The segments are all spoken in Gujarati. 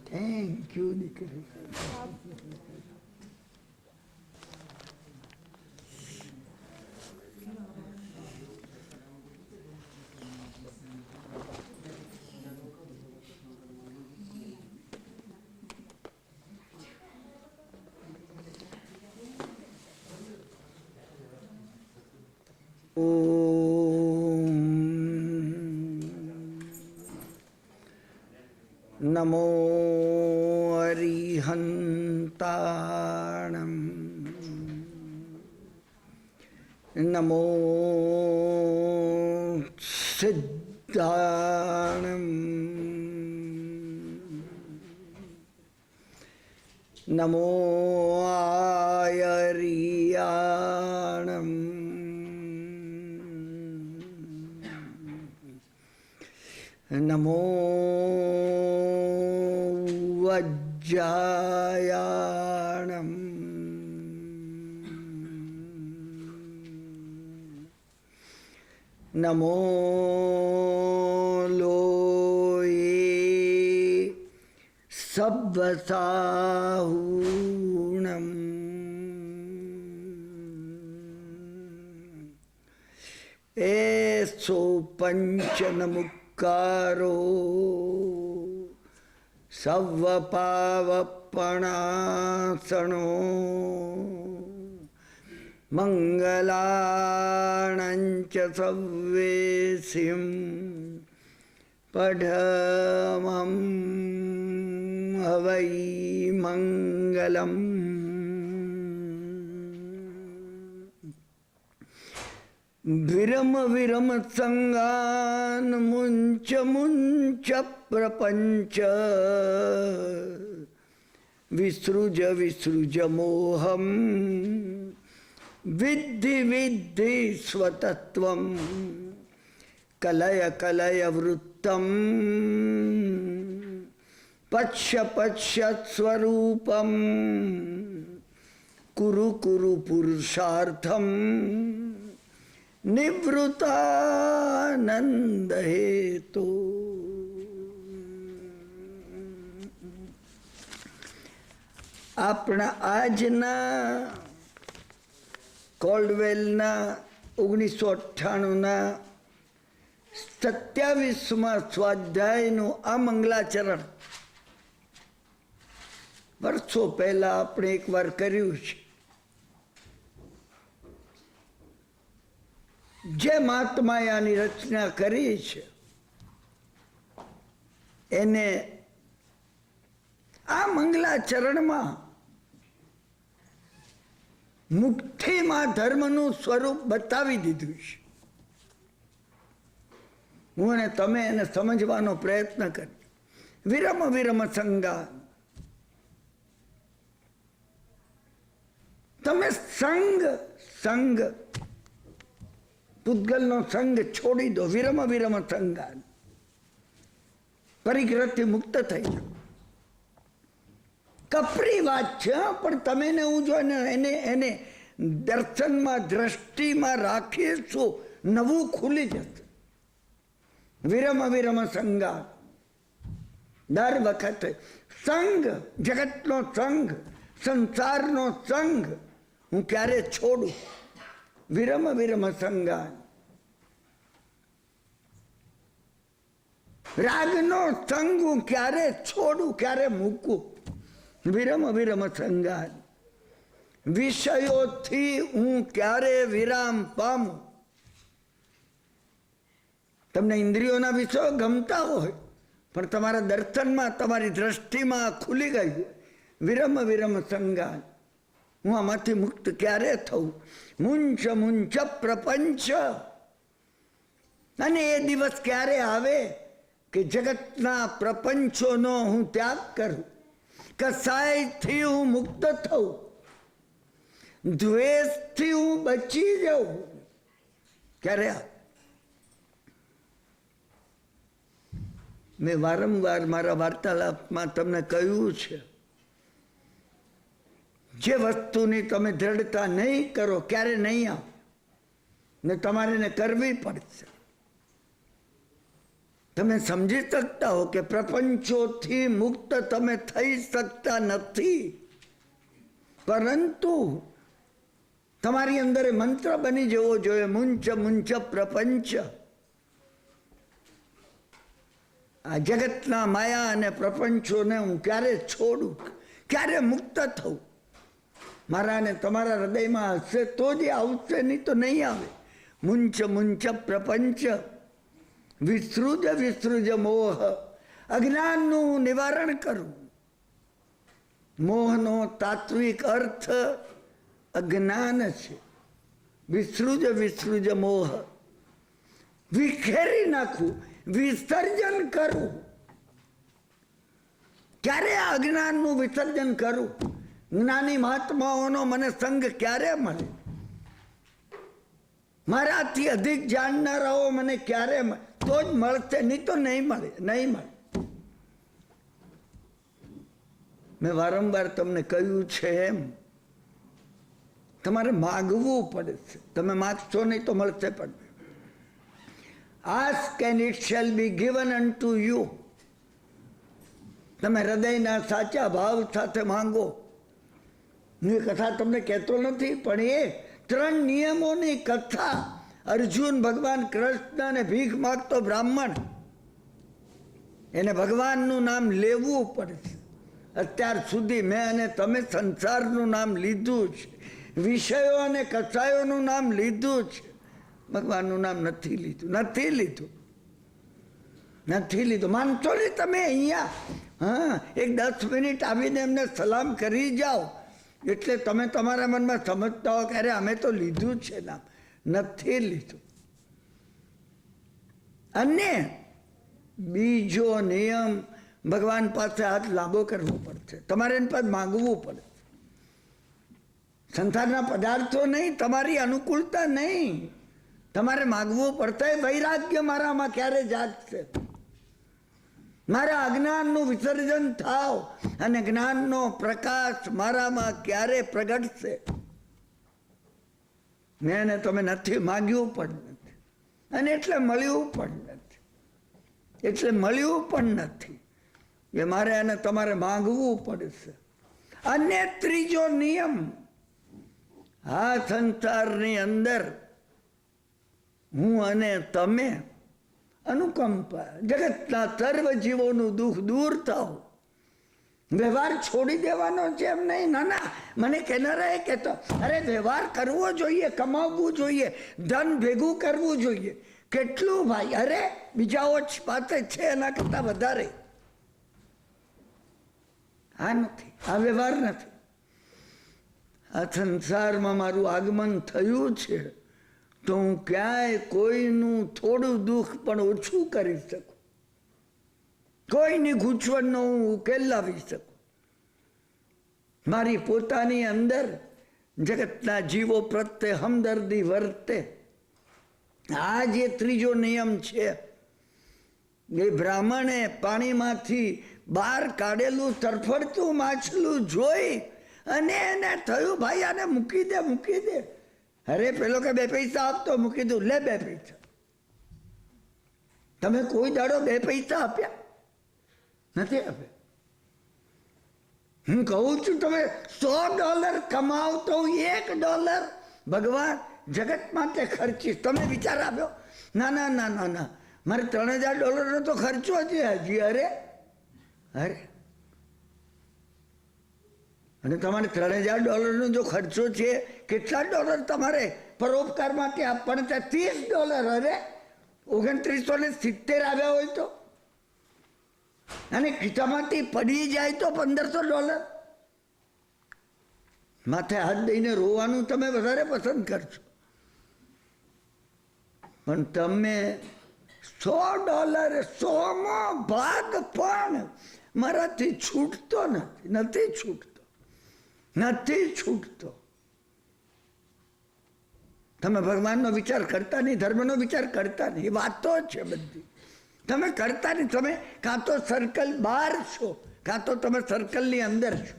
થેન્ક યુ દીકરી. નમો અરિહંતાણમ નમો સિદ્ધાણમ નમો આયરિયાણમ નમો વજ્જાયાણમ નમો લોયે સબ્બસાહૂણમ એસો પંચનમુક્કારો સવ્વપાવપણાસણો મંગલાણંચ સવ્વેસિં પઢમં હવૈ મંગલમ. વિરમ વિરમ સંગાન મુંચ મુંચ પ્રપંચ વિસૃજ વિસૃજ મોહમ વિદ્ધિ વિદ્ધિ સ્વતત્વમ કલય કલય વૃત્તમ પશ્ય પશ્ય સ્વરૂપમ કુરુ કુરુ પુરુષાર્થમ નિવૃત્તાનંદ હેતુ. આપણા આજના કોલ્ડવેલના 1998ના 27મા સ્વાધ્યાયનું આ મંગલાચરણ વર્ષો પહેલા આપણે એકવાર કર્યું છે. જે મહાત્માએ આની રચના કરી છે એને આ મંગલાચરણમાં મુક્તિમાં ધર્મનું સ્વરૂપ બતાવી દીધું છે. હું અને તમે એને સમજવાનો પ્રયત્ન કરીએ. વિરમ વિરમ સંગા, તમે સંગ પૂતગલનો સંગ છોડી દો. વિરમ વિરમ સંગા, પરિગ્રહથી મુક્ત થઈ જાઓ. કપરી વાત છે, પણ તમે ને હું જો એને દર્શનમાં દ્રષ્ટિમાં રાખીશું નવું ખુલી જશે. વિરમ વિરમ સંગા, દર વખતે સંગ, જગતનો સંગ, સંસારનો સંગ હું ક્યારે છોડું? વિરમ વિરમ સંગા, રાગનો સંગ હું ક્યારે છોડું, ક્યારે મૂકું? વિરમ વિરમ સંગા, વિષયોથી હું ક્યારે વિરામ પામું? તમને ઇન્દ્રિયોના વિષયો ગમતા હોય પણ તમારા દર્શનમાં, તમારી દ્રષ્ટિમાં ખુલી ગઈ. વિરમ વિરમ સંગા, હું આમાંથી મુક્ત ક્યારે થવું? મુંચ મુંચ પ્રપંચ, અને એ દિવસ ક્યારે આવે કે જગતના પ્રપંચોનો હું ત્યાગ કરું, કસાયથી હું મુક્ત થઉં, દ્વેષથી હું બચી જાઉં? ક્યારે આવે? મેં વારંવાર મારા વાર્તાલાપમાં તમને કહ્યું છે, જે વસ્તુની તમે દ્રઢતા નહીં કરો ક્યારે નહીં આવે ને તમારે એને કરવી પડશે. તમે સમજી શકતા હો કે પ્રપંચોથી મુક્ત તમે થઈ શકતા નથી, પરંતુ તમારી અંદર મંત્ર બની જવો જોઈએ, મુંચ મુંચ પ્રપંચ. આ જગતના માયા અને પ્રપંચોને હું ક્યારે છોડું, ક્યારે મુક્ત થવું? મારા અને તમારા હૃદયમાં હશે તો જ આવશે, નહીં તો નહીં આવે. મુંચ મુંચ પ્રપંચ વિસૃજ વિસૃજ મોહ. અજ્ઞાનનું નિવારણ કરવું. મોહનો તાત્વિક અર્થ અજ્ઞાન છે. વિસૃજ વિસૃજ મોહ, વિખેરી નાખવું, વિસર્જન કરવું. ક્યારે આ અજ્ઞાનનું વિસર્જન કરું? જ્ઞાની મહાત્માઓનો મને સંગ ક્યારે મળે? મારાથી અધિક જાણનારાઓ મને ક્યારે મળે? તો જ મળશે, નહીં તો નહીં મળે, નહીં મળે. મેં વારંવાર તમને કહ્યું છે એમ, તમારે માગવું પડે છે. તમે માગશો નહીં તો મળશે પણ. Ask and it shall be given unto you. તમે હૃદયના સાચા ભાવ સાથે માંગો. હું એ કથા તમને કહેતો નથી, પણ એ 3 નિયમોની કથા અર્જુન ભગવાન કૃષ્ણ અને ભીખ માગતો બ્રાહ્મણ, એને ભગવાનનું નામ લેવું પડશે. અત્યાર સુધી મેં અને તમે સંસારનું નામ લીધું છે, વિષયો અને કસાયોનું નામ લીધું છે, ભગવાનનું નામ નથી લીધું, નથી લીધું, નથી લીધું. માનશો ને તમે અહીંયા, હા, એક 10 મિનિટ આવીને એમને સલામ કરી જાઓ એટલે તમે તમારા મનમાં સમજતા હો કે અરે અમે તો લીધું છે નામ. નથી લીધું. અને બીજો નિયમ, ભગવાન પાસે હાથ લાંબો કરવો પડશે. તમારે એની પાસે માંગવું પડે. સંસારના પદાર્થો નહીં, તમારી અનુકૂળતા નહીં, તમારે માગવું પડશે. વૈરાગ્ય મારામાં ક્યારે જાગશે? મારા અજ્ઞાનનું વિસર્જન થાવ અને જ્ઞાનનો પ્રકાશ મારામાં ક્યારે પ્રગટશે? મેં તમે નથી માગ્યું પણ નથી, અને એટલે મળ્યું પણ નથી. એટલે મળ્યું પણ નથી એ મારે અને તમારે માંગવું પડશે. અને ત્રીજો નિયમ, આ સંસારની અંદર હું અને તમે અનુકંપા, જગતના સર્વ જીવોનું દુઃખ દૂર થાવ. વ્યવહાર છોડી દેવાનો છે એમ નહીં. ના ના, મને કહેનારા એ કહેતો અરે વ્યવહાર કરવો જોઈએ, કમાવવું જોઈએ, ધન ભેગું કરવું જોઈએ. કેટલું ભાઈ? અરે બીજાઓ જ પાસે છે એના કરતા વધારે. આ નથી, આ વ્યવહાર નથી. આ સંસારમાં મારું આગમન થયું છે તો હું ક્યાંય કોઈનું થોડું દુઃખ પણ ઓછું કરી શકું, કોઈની ગૂંચવણનો હું ઉકેલ લાવી શકું. મારી પોતાની અંદર જગતના જીવો પ્રત્યે હમદર્દી વર્તે. આ જે ત્રીજો નિયમ છે, એ બ્રાહ્મણે પાણીમાંથી બહાર કાઢેલું તરફડતું માછલું જોઈ અને એને થયું ભાઈ આને મૂકી દે, મૂકી દે. અરે પેલો કે 2 પૈસા આપતો, મૂકી દઉં, લે 2 પૈસા. તમે કોઈ દાડો 2 પૈસા આપ્યા નથી? આપ્યા. હું કહું છું તમે $100 કમાવ તો $1 ભગવાન જગત માટે ખર્ચીશ. તમે વિચાર આપ્યો? ના ના ના ના ના, મારે $3000 તો ખર્ચો છે હજી. અરે અરે, અને તમારે $3000 જો ખર્ચો છે, કેટલા ડોલર તમારે પરોપકાર માટે આપવાના છે? $30. અરે 2970 આવ્યા હોય તો, અને ખીચામાંથી પડી જાય તો $1500. માથે હાથ દઈને રોવાનું તમે વધારે પસંદ કરશો, પણ તમે $100 100માં ભાગ પણ મારાથી છૂટતો નથી, નથી છૂટતો, નથી છૂટતો. તમે ભગવાનનો વિચાર કરતા નહીં, ધર્મનો વિચાર કરતા નહીં, એ વાતો છે બધી. તમે કરતા નહીં. તમે કાં તો સર્કલ બહાર છો, કાં તો તમે સર્કલની અંદર છો.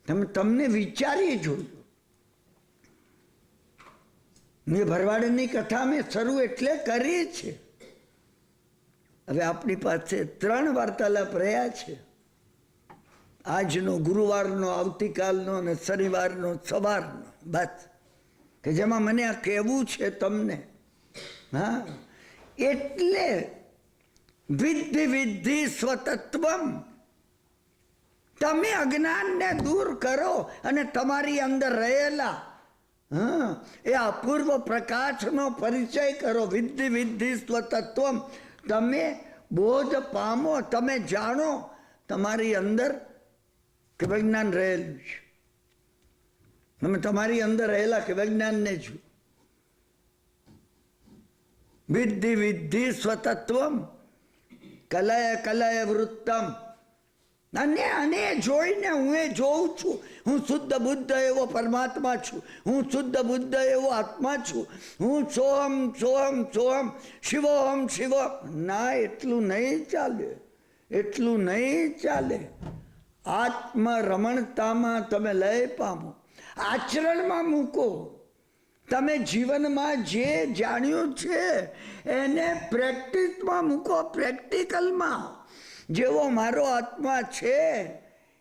તમે તમને વિચારી જોજો. મેં ભરવાડની કથા મેં શરૂ એટલે કરી છે. હવે આપણી પાસે 3 વાર્તાલાપ રહ્યા છે, આજનો, ગુરુવારનો, આવતીકાલનો અને શનિવારનો સવારનો, બસ, કે જેમાં મને આ કહેવું છે તમને. હા, એટલે વિદ્ધિ વિદ્ધિ સ્વતત્વમ, તમે અજ્ઞાનને દૂર કરો અને તમારી અંદર રહેલા એ અપૂર્વ પ્રકાશનો પરિચય કરો. વિદ્ધિ વિદ્ધિ સ્વતત્વમ, તમે બોધ પામો, તમે જાણો તમારી અંદર કે વિજ્ઞાન રહેલું છે. તમે તમારી અંદર રહેલા કે વિજ્ઞાનને છો. વિદ્ધિ વિદ્ધિ સ્વતત્વમ કલય કલય વૃત્તમ, અને જોઈને હું એ જોઉં છું, હું શુદ્ધ બુદ્ધ એવો પરમાત્મા છું, હું શુદ્ધ બુદ્ધ એવો આત્મા છું, હું સોહમ સોહમ સોહમ શિવોહમ શિવોહમ. ના, એટલું નહીં ચાલે, એટલું નહીં ચાલે. આત્મ રમણતામાં તમે લય પામો, આચરણમાં મૂકો. તમે જીવનમાં જે જાણ્યું છે એને પ્રેક્ટિસમાં મૂકો, પ્રેક્ટિકલમાં. જેવો મારો આત્મા છે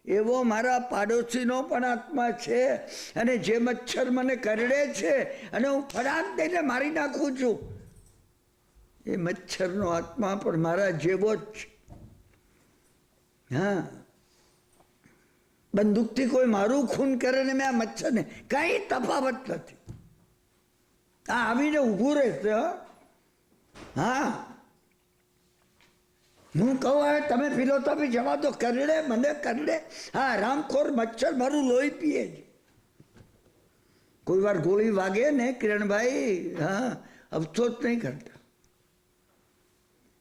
એવો મારા પાડોશીનો પણ આત્મા છે, અને જે મચ્છર મને કરડે છે અને હું ફડાક દઈને મારી નાખું છું, એ મચ્છરનો આત્મા પણ મારા જેવો જ છે. હા, બંદૂકથી કોઈ મારું ખૂન કરે ને મેં આ મચ્છરને, કઈ તફાવત નથી. આ આવીને ઊભું રહેશે. હા, હું કહું હવે તમે ફિલોસોફી જવા દો, કરડે મને કરડે, હા, રામખોર મચ્છર મારું લોહી પીએ છે. કોઈ વાર ગોળી વાગે ને કિરણભાઈ, હા, અફસોસ નહીં કરતા,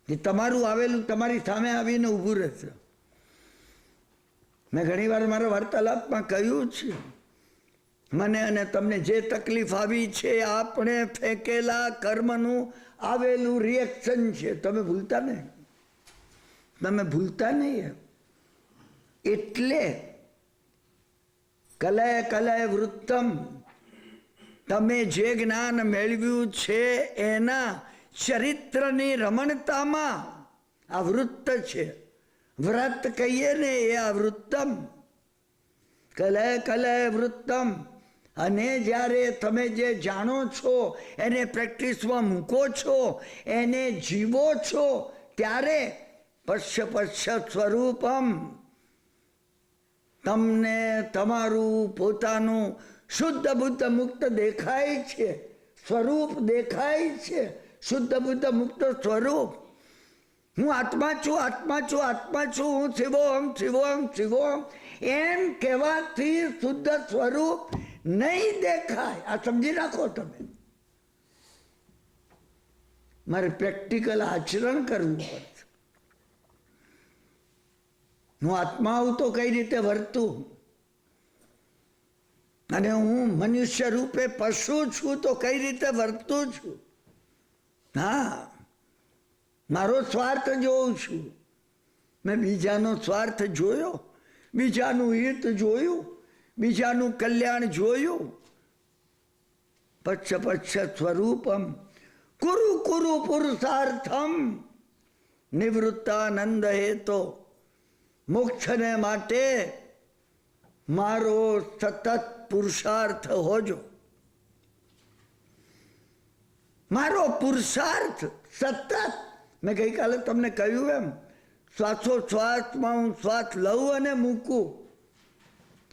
જે તમારું આવેલું તમારી સામે આવીને ઊભું રહેશે. મેં ઘણી વાર મારા વાર્તાલાપમાં કહ્યું છે, મને અને તમને જે તકલીફ આવી છે આપણે ફેંકેલા કર્મનું આવેલું રિએક્શન છે. તમે ભૂલતા નહીં, તમે ભૂલતા નહીં. એટલે કલય કલય વૃત્તમ, તમે જે જ્ઞાન મેળવ્યું છે એના ચરિત્રની રમણતામાં આ વૃત્ત છે. વ્રત કહીએ ને એ આ વૃત્તમ, કલય કલય વૃત્તમ. અને જ્યારે તમે જે જાણો છો એને પ્રેક્ટિસમાં મૂકો છો, એને જીવો છો, ત્યારે પશ્ય પશ્ય સ્વરૂપમ, તમને તમારું પોતાનું શુદ્ધ બુદ્ધ મુક્ત દેખાય છે, સ્વરૂપ દેખાય છે, શુદ્ધ બુદ્ધ મુક્ત સ્વરૂપ. હું આત્મા છું, આત્મા છું, આત્મા છું, હું શિવોહમ શિવોહમ શિવોહમ એમ કહેવાથી શુદ્ધ સ્વરૂપ નહીં દેખાય. આ સમજી રાખો તમે. મારે પ્રેક્ટિકલ આચરણ કરવું પડશે. હું આત્મા હું તો કઈ રીતે વર્તું, અને હું મનુષ્ય રૂપે પશુ છું તો કઈ રીતે વર્તું છું. હા, મારો સ્વાર્થ જોઉં છું, મેં બીજાનો સ્વાર્થ જોયો, બીજાનું હિત જોયું, બીજાનું કલ્યાણ જોયું. પશ્ય પશ્ય સ્વરૂપમ કુરુ કુરુ પુરુષાર્થમ નિવૃત્તાનંદ હેતો, મોક્ષને માટે મારો સતત પુરુષાર્થ હોજો. મારો પુરુષાર્થ સતત, મેં ગઈકાલે તમને કહ્યું એમ, શ્વાસોશ્વાસમાં હું શ્વાસ લઉં અને મૂકું,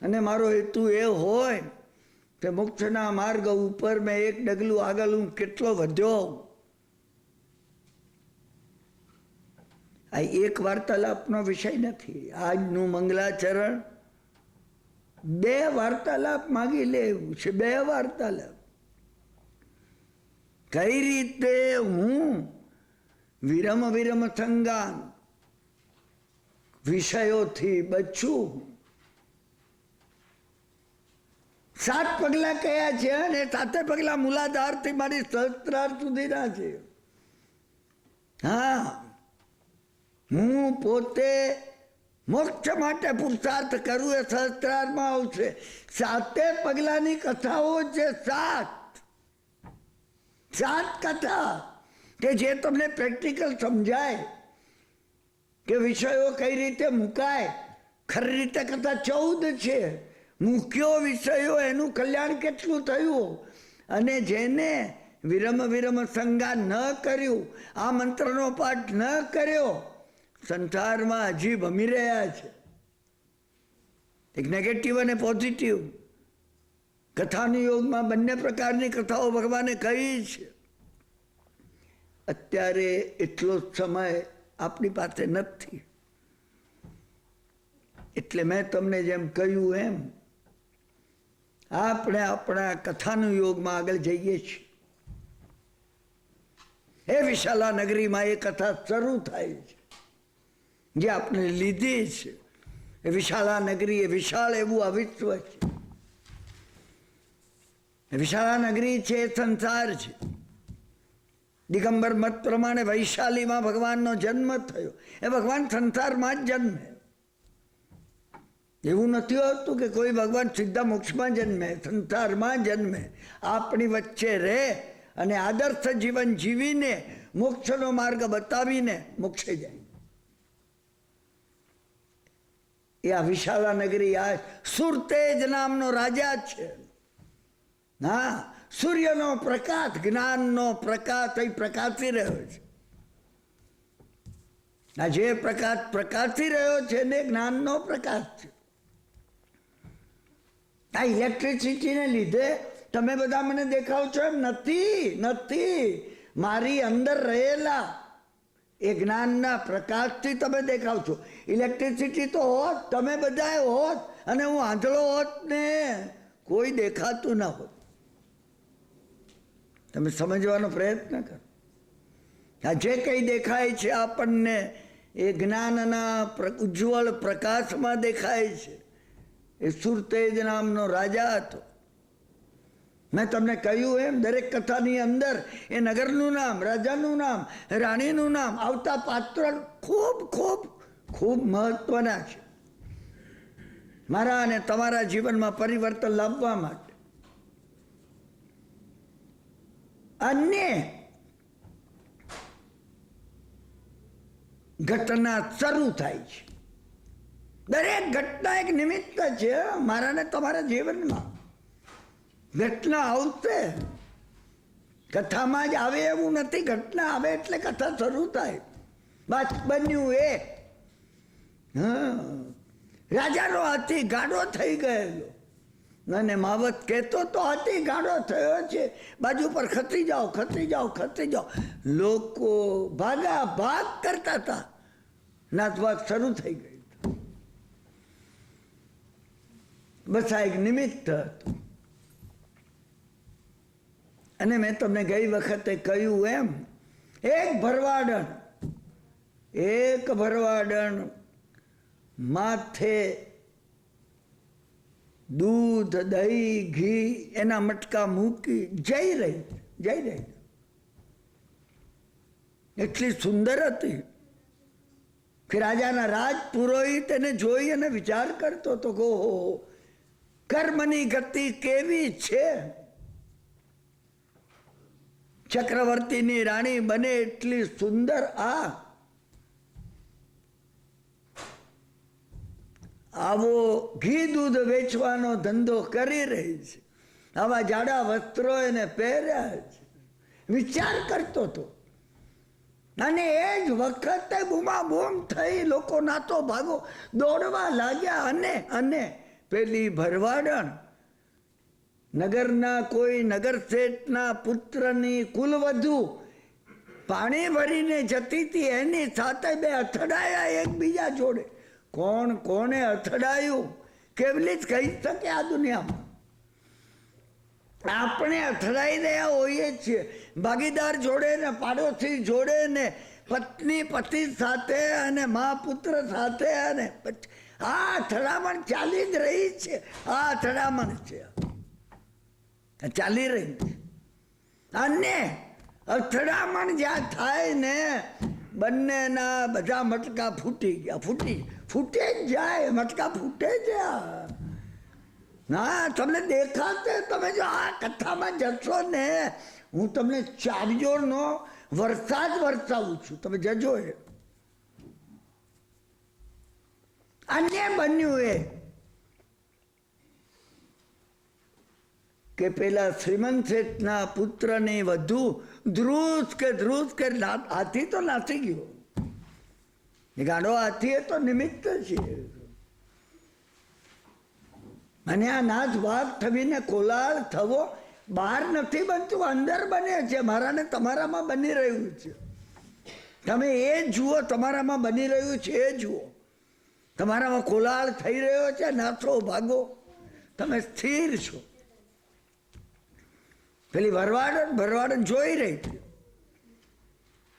અને મારો હેતુ એ હોય કે મોક્ષના માર્ગ ઉપર મેં એક ડગલું આગળ હું કેટલો વધ્યો. આ એક વાર્તાલાપનો વિષય નથી. આજનું મંગલાચરણ 2 વાર્તાલાપ માગી લેવું છે, 2 વાર્તાલાપ. કઈ રીતે હું વિરમ વિરમ સંગાન વિષયોથી બચું. 7 પગલા કયા છે અને 7 પગલા મૂલાધારથી મારી સહસ્ત્રાર્થ સુધીના છે. હા, હું પોતે મોક્ષ માટે પુરુષાર્થ કરું એ સહસ્ત્રારમાં આવશે. 7 પગલાની કથાઓ છે, 7. 7 કથા કે જે તમને પ્રેક્ટિકલ સમજાય કે વિષયો કઈ રીતે મુકાય. ખરી રીતે કથા 14 છે. મુખ્યો વિષયો એનું કલ્યાણ કેટલું થયું. અને જેને વિરમ વિરમ સંગા ન કર્યું, આ મંત્રનો પાઠ ન કર્યો, સંસારમાં હજી ભમી રહ્યા છે. એક નેગેટિવ અને પોઝિટિવ. કથાનું યોગમાં બંને પ્રકારની કથાઓ ભગવાને કહી છે. અત્યારે એટલો સમય આપણી પાસે નથી, એટલે મેં તમને જેમ કહ્યું એમ આપણે આપણા કથાનું યોગમાં આગળ જઈએ છીએ. એ વિશાલા નગરીમાં એ કથા શરૂ થાય છે જે આપણે લીધી છે. એ વિશાલા નગરી, એ વિશાળ એવું આ વિશ્વ છે. વિશાલા નગરી છે એ સંસાર છે. દિગંબર મત પ્રમાણે વૈશાલીમાં ભગવાનનો જન્મ થયો. એ ભગવાન સંસારમાં જ જન્મે. એવું નથી હોતું કે કોઈ ભગવાન સીધા મોક્ષમાં જન્મે, સંસારમાં જન્મે, આપણી વચ્ચે રહે અને આદર્શ જીવન જીવીને મોક્ષનો માર્ગ બતાવીને મોક્ષે જાય. એ આ વિશાલા નગરી આ સુરતેજ નામનો રાજા છે. હા, સૂર્યનો પ્રકાશ, જ્ઞાનનો પ્રકાશ અહીં પ્રકાશી રહ્યો છે. આ જે પ્રકાશ પ્રકાશી રહ્યો છે ને જ્ઞાનનો પ્રકાશ છે. આ ઇલેક્ટ્રિસિટીને લીધે તમે બધા મને દેખાવ છો એમ નથી. મારી અંદર રહેલા એ જ્ઞાનના પ્રકાશથી તમે દેખાવ છો. ઇલેક્ટ્રિસિટી તો હોત, તમે બધા હોત અને હું આંધળો હોત ને કોઈ દેખાતું ના હોત. તમે સમજવાનો પ્રયત્ન કરો. આ જે કંઈ દેખાય છે આપણને એ જ્ઞાનના ઉજ્જવળ પ્રકાશમાં દેખાય છે. એ સુરતેજ નામનો રાજા હતો. મેં તમને કહ્યું એમ દરેક કથાની અંદર એ નગરનું નામ, રાજાનું નામ, રાણીનું નામ, આવતા પાત્ર ખૂબ ખૂબ ખૂબ મહત્વના છે મારા અને તમારા જીવનમાં પરિવર્તન લાવવા માટે. અન્ય ઘટના શરૂ થાય છે. દરેક ઘટના એક નિમિત્ત છે મારા ને તમારા જીવનમાં. ઘટના આવશે, કથામાં જ આવે એવું નથી. ઘટના આવે એટલે કથા શરૂ થાય. બસ બન્યું એ રાજાનો હાથી ગાડો થઈ ગયેલો અને માવત કહેતો તો હાથી ગાડો થયો છે, બાજુ પર ખસી જાઓ, ખસી જાઓ, ખસી જાઓ. લોકો ભાગા ભાગ કરતા હતા. નાચવાક શરૂ થઈ ગઈ. બસ આ એક નિમિત્ત હતું. અને મેં તમને ગઈ વખતે કહ્યું એમ એક ભરવાડણ માથે દૂધ, દહીં, ઘી એના મટકા મૂકી જઈ રહી. એટલી સુંદર હતી કે રાજાના રાજ પુરોહિત એને જોઈ અને વિચાર કરતો હતો કે ઓહો, કર્મની ગતિ કેવી છે. ચક્રવર્તીની રાણી બને એટલી સુંદર આવો ઘી દૂધ વેચવાનો ધંધો કરી રહી છે. આવા જાડા વસ્ત્રો એને પહેર્યા છે. વિચાર કરતો હતો. અને એ જ વખતે બૂમાબૂમ થઈ, લોકો નાતો ભાગો દોડવા લાગ્યા. અને પેલી ભરવાડણ નગરના કોઈ નગર શેઠના પુત્રની કુલવધુ પાણી ભરીને જતી હતી. એની સાથે બે અથડાયા એકબીજા જોડે. કોણે અથડાયું કેવલી જ કહી શકે આ દુનિયામાં. આપણે અથડાઈ રહ્યા હોઈએ છીએ ભાગીદાર જોડે ને, પાડોશી જોડે ને, પત્ની પતિ સાથે અને મા પુત્ર સાથે. અને આ અથડામણ ચાલી જ રહી છે. આ અથડામણ છે ચાલી રહી છે. અને અથડામણ જ્યાં થાય ને બંનેના બધા મટકા ફૂટી ગયા. ફૂટે જ જાય, મટકા ફૂટે જાય. ના તમને દેખાશે, તમે જો આ કથામાં જશો ને હું તમને ચાર્યોનો વરસાદ વરસાવું છું, તમે જજો. એ અન્ય બન્યું એ કે પેલા શ્રીમંત શેઠના પુત્રની વધુ ધ્રુસ કે હાથી તો નાસી ગયો. ગાડો હાથી એ તો નિમિત્ત છે. અને આ નાચ વાઘ થવીને કોલાળ થવો બહાર નથી બનતું, અંદર બને છે. મારા ને તમારામાં બની રહ્યું છે. તમે એ જુઓ, તમારામાં બની રહ્યું છે એ જુઓ. તમારામાં કોલાળ થઈ રહ્યો છે, નાચો ભાગો, તમે સ્થિર છો. પેલી ભરવાડન જોઈ રહી છે.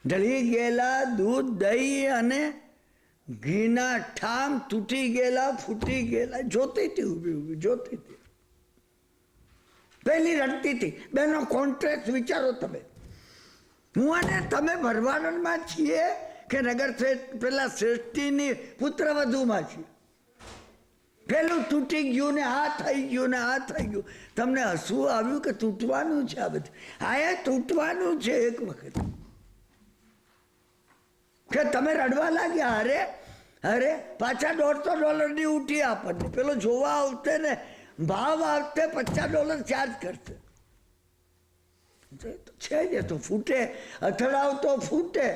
ઢળી ગયેલા દૂધ, દહીં અને ઘીના ઠામ તૂટી ગયેલા, ફૂટી ગયેલા જોતી હતી. ઊભી જોતી હતી. પેલી રડતી હતી. બેનો કોન્ટ્રાક્ટ વિચારો તમે. હું અને તમે ભરવાડનમાં છીએ કે નગર પેલા શ્રેષ્ઠીની પુત્ર વધુમાં છીએ. પેલું તૂટી ગયું ને આ થઈ ગયું ને આ થઈ ગયું. તમને હસવું આવ્યું કે તૂટવાનું છે? આ બધું આ એ તૂટવાનું છે એક વખત. કે તમે રડવા લાગ્યા, અરે પાછા $150 ઉઠી આપણને. પેલો જોવા આવતે ને ભાવ આવતે $50 ચાર્જ કરશે. છે જ તો ફૂટે, અથડાવ તો ફૂટે,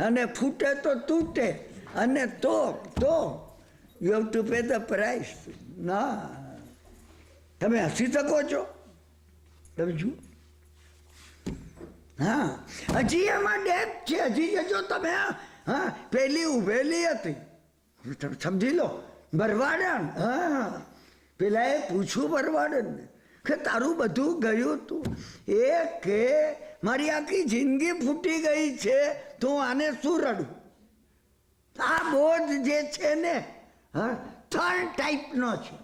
અને ફૂટે તો તૂટે, અને તો you have to pay the price. ના, તમે હસી શકો છો? તમે જુઓ. હા, હજી એમાં ડેપ છે. હજી જજો તમે. હા, પેલી ઉભેલી હતી, સમજી લો. ભરવાડન. હા, પેલા એ પૂછ્યું ભરવાડનને કે તારું બધું ગયું તું. એ કે મારી આખી જિંદગી ફૂટી ગઈ છે, તો આને શું રડું? આ બોધ જે છે ને, હા, 3 ટાઈપનો છે.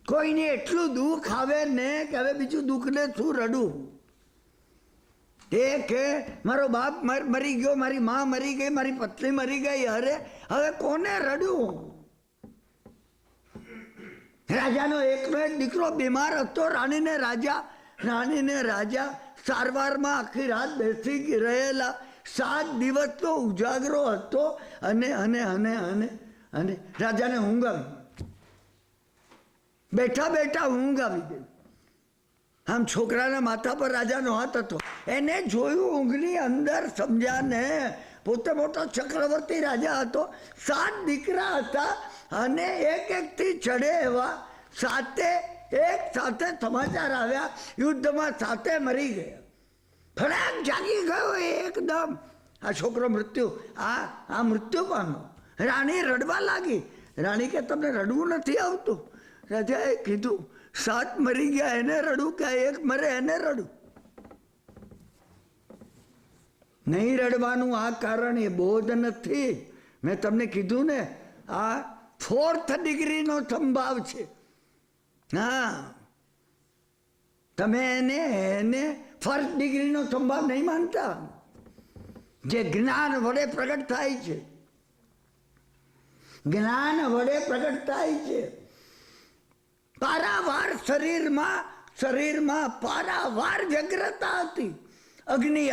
કોઈને એટલું દુઃખ આવે ને કે હવે બીજું દુઃખને શું રડું. એ કે મારો બાપ મરી ગયો, મારી મા મરી ગઈ, મારી પત્ની મરી ગઈ, અરે હવે કોને રડું? રાજાનો એકનો એક દીકરો બીમાર હતો. રાણીને રાજા સારવારમાં આખી રાત બેસી રહેલા. 7 દિવસનો ઉજાગરો હતો. અને રાજાને ઊંઘ આવી. બેઠા બેઠા ઊંઘ આવી ગઈ. આમ છોકરાના માથા પર રાજાનો હાથ હતો. એને જોયું ઊંઘની અંદર, સમજ્યા ને પોતે મોટો ચક્રવર્તી રાજા હતો. 7 દીકરા હતા, અને એકથી ચડે એવા 7 એક સાથે સમાચાર આવ્યા. યુદ્ધમાં 7 મરી ગયા. ફટાક જાગી ગયો એકદમ. આ છોકરો આ મૃત્યુ પામ્યો. રાણી રડવા લાગી. રાણી કે તમને રડવું નથી આવતું? રાજાએ કીધું 7 મરી ગયા એને રડું કે 1 મરે એને રડું? નહીં રડવાનું આ કારણ એ બોધ નથી. મેં તમને કીધું ને, આ 4th ડિગ્રીનો સંભાવ છે. હા, તમે એને 1st ડિગ્રીનો સંભાવ નહીં માનતા, જે જ્ઞાન વડે પ્રગટ થાય છે. જ્ઞાન વડે પ્રગટ થાય છે. પારાવાર શરીરમાં પારાવાર વ્યગ્રતા હતી. અગ્નિ.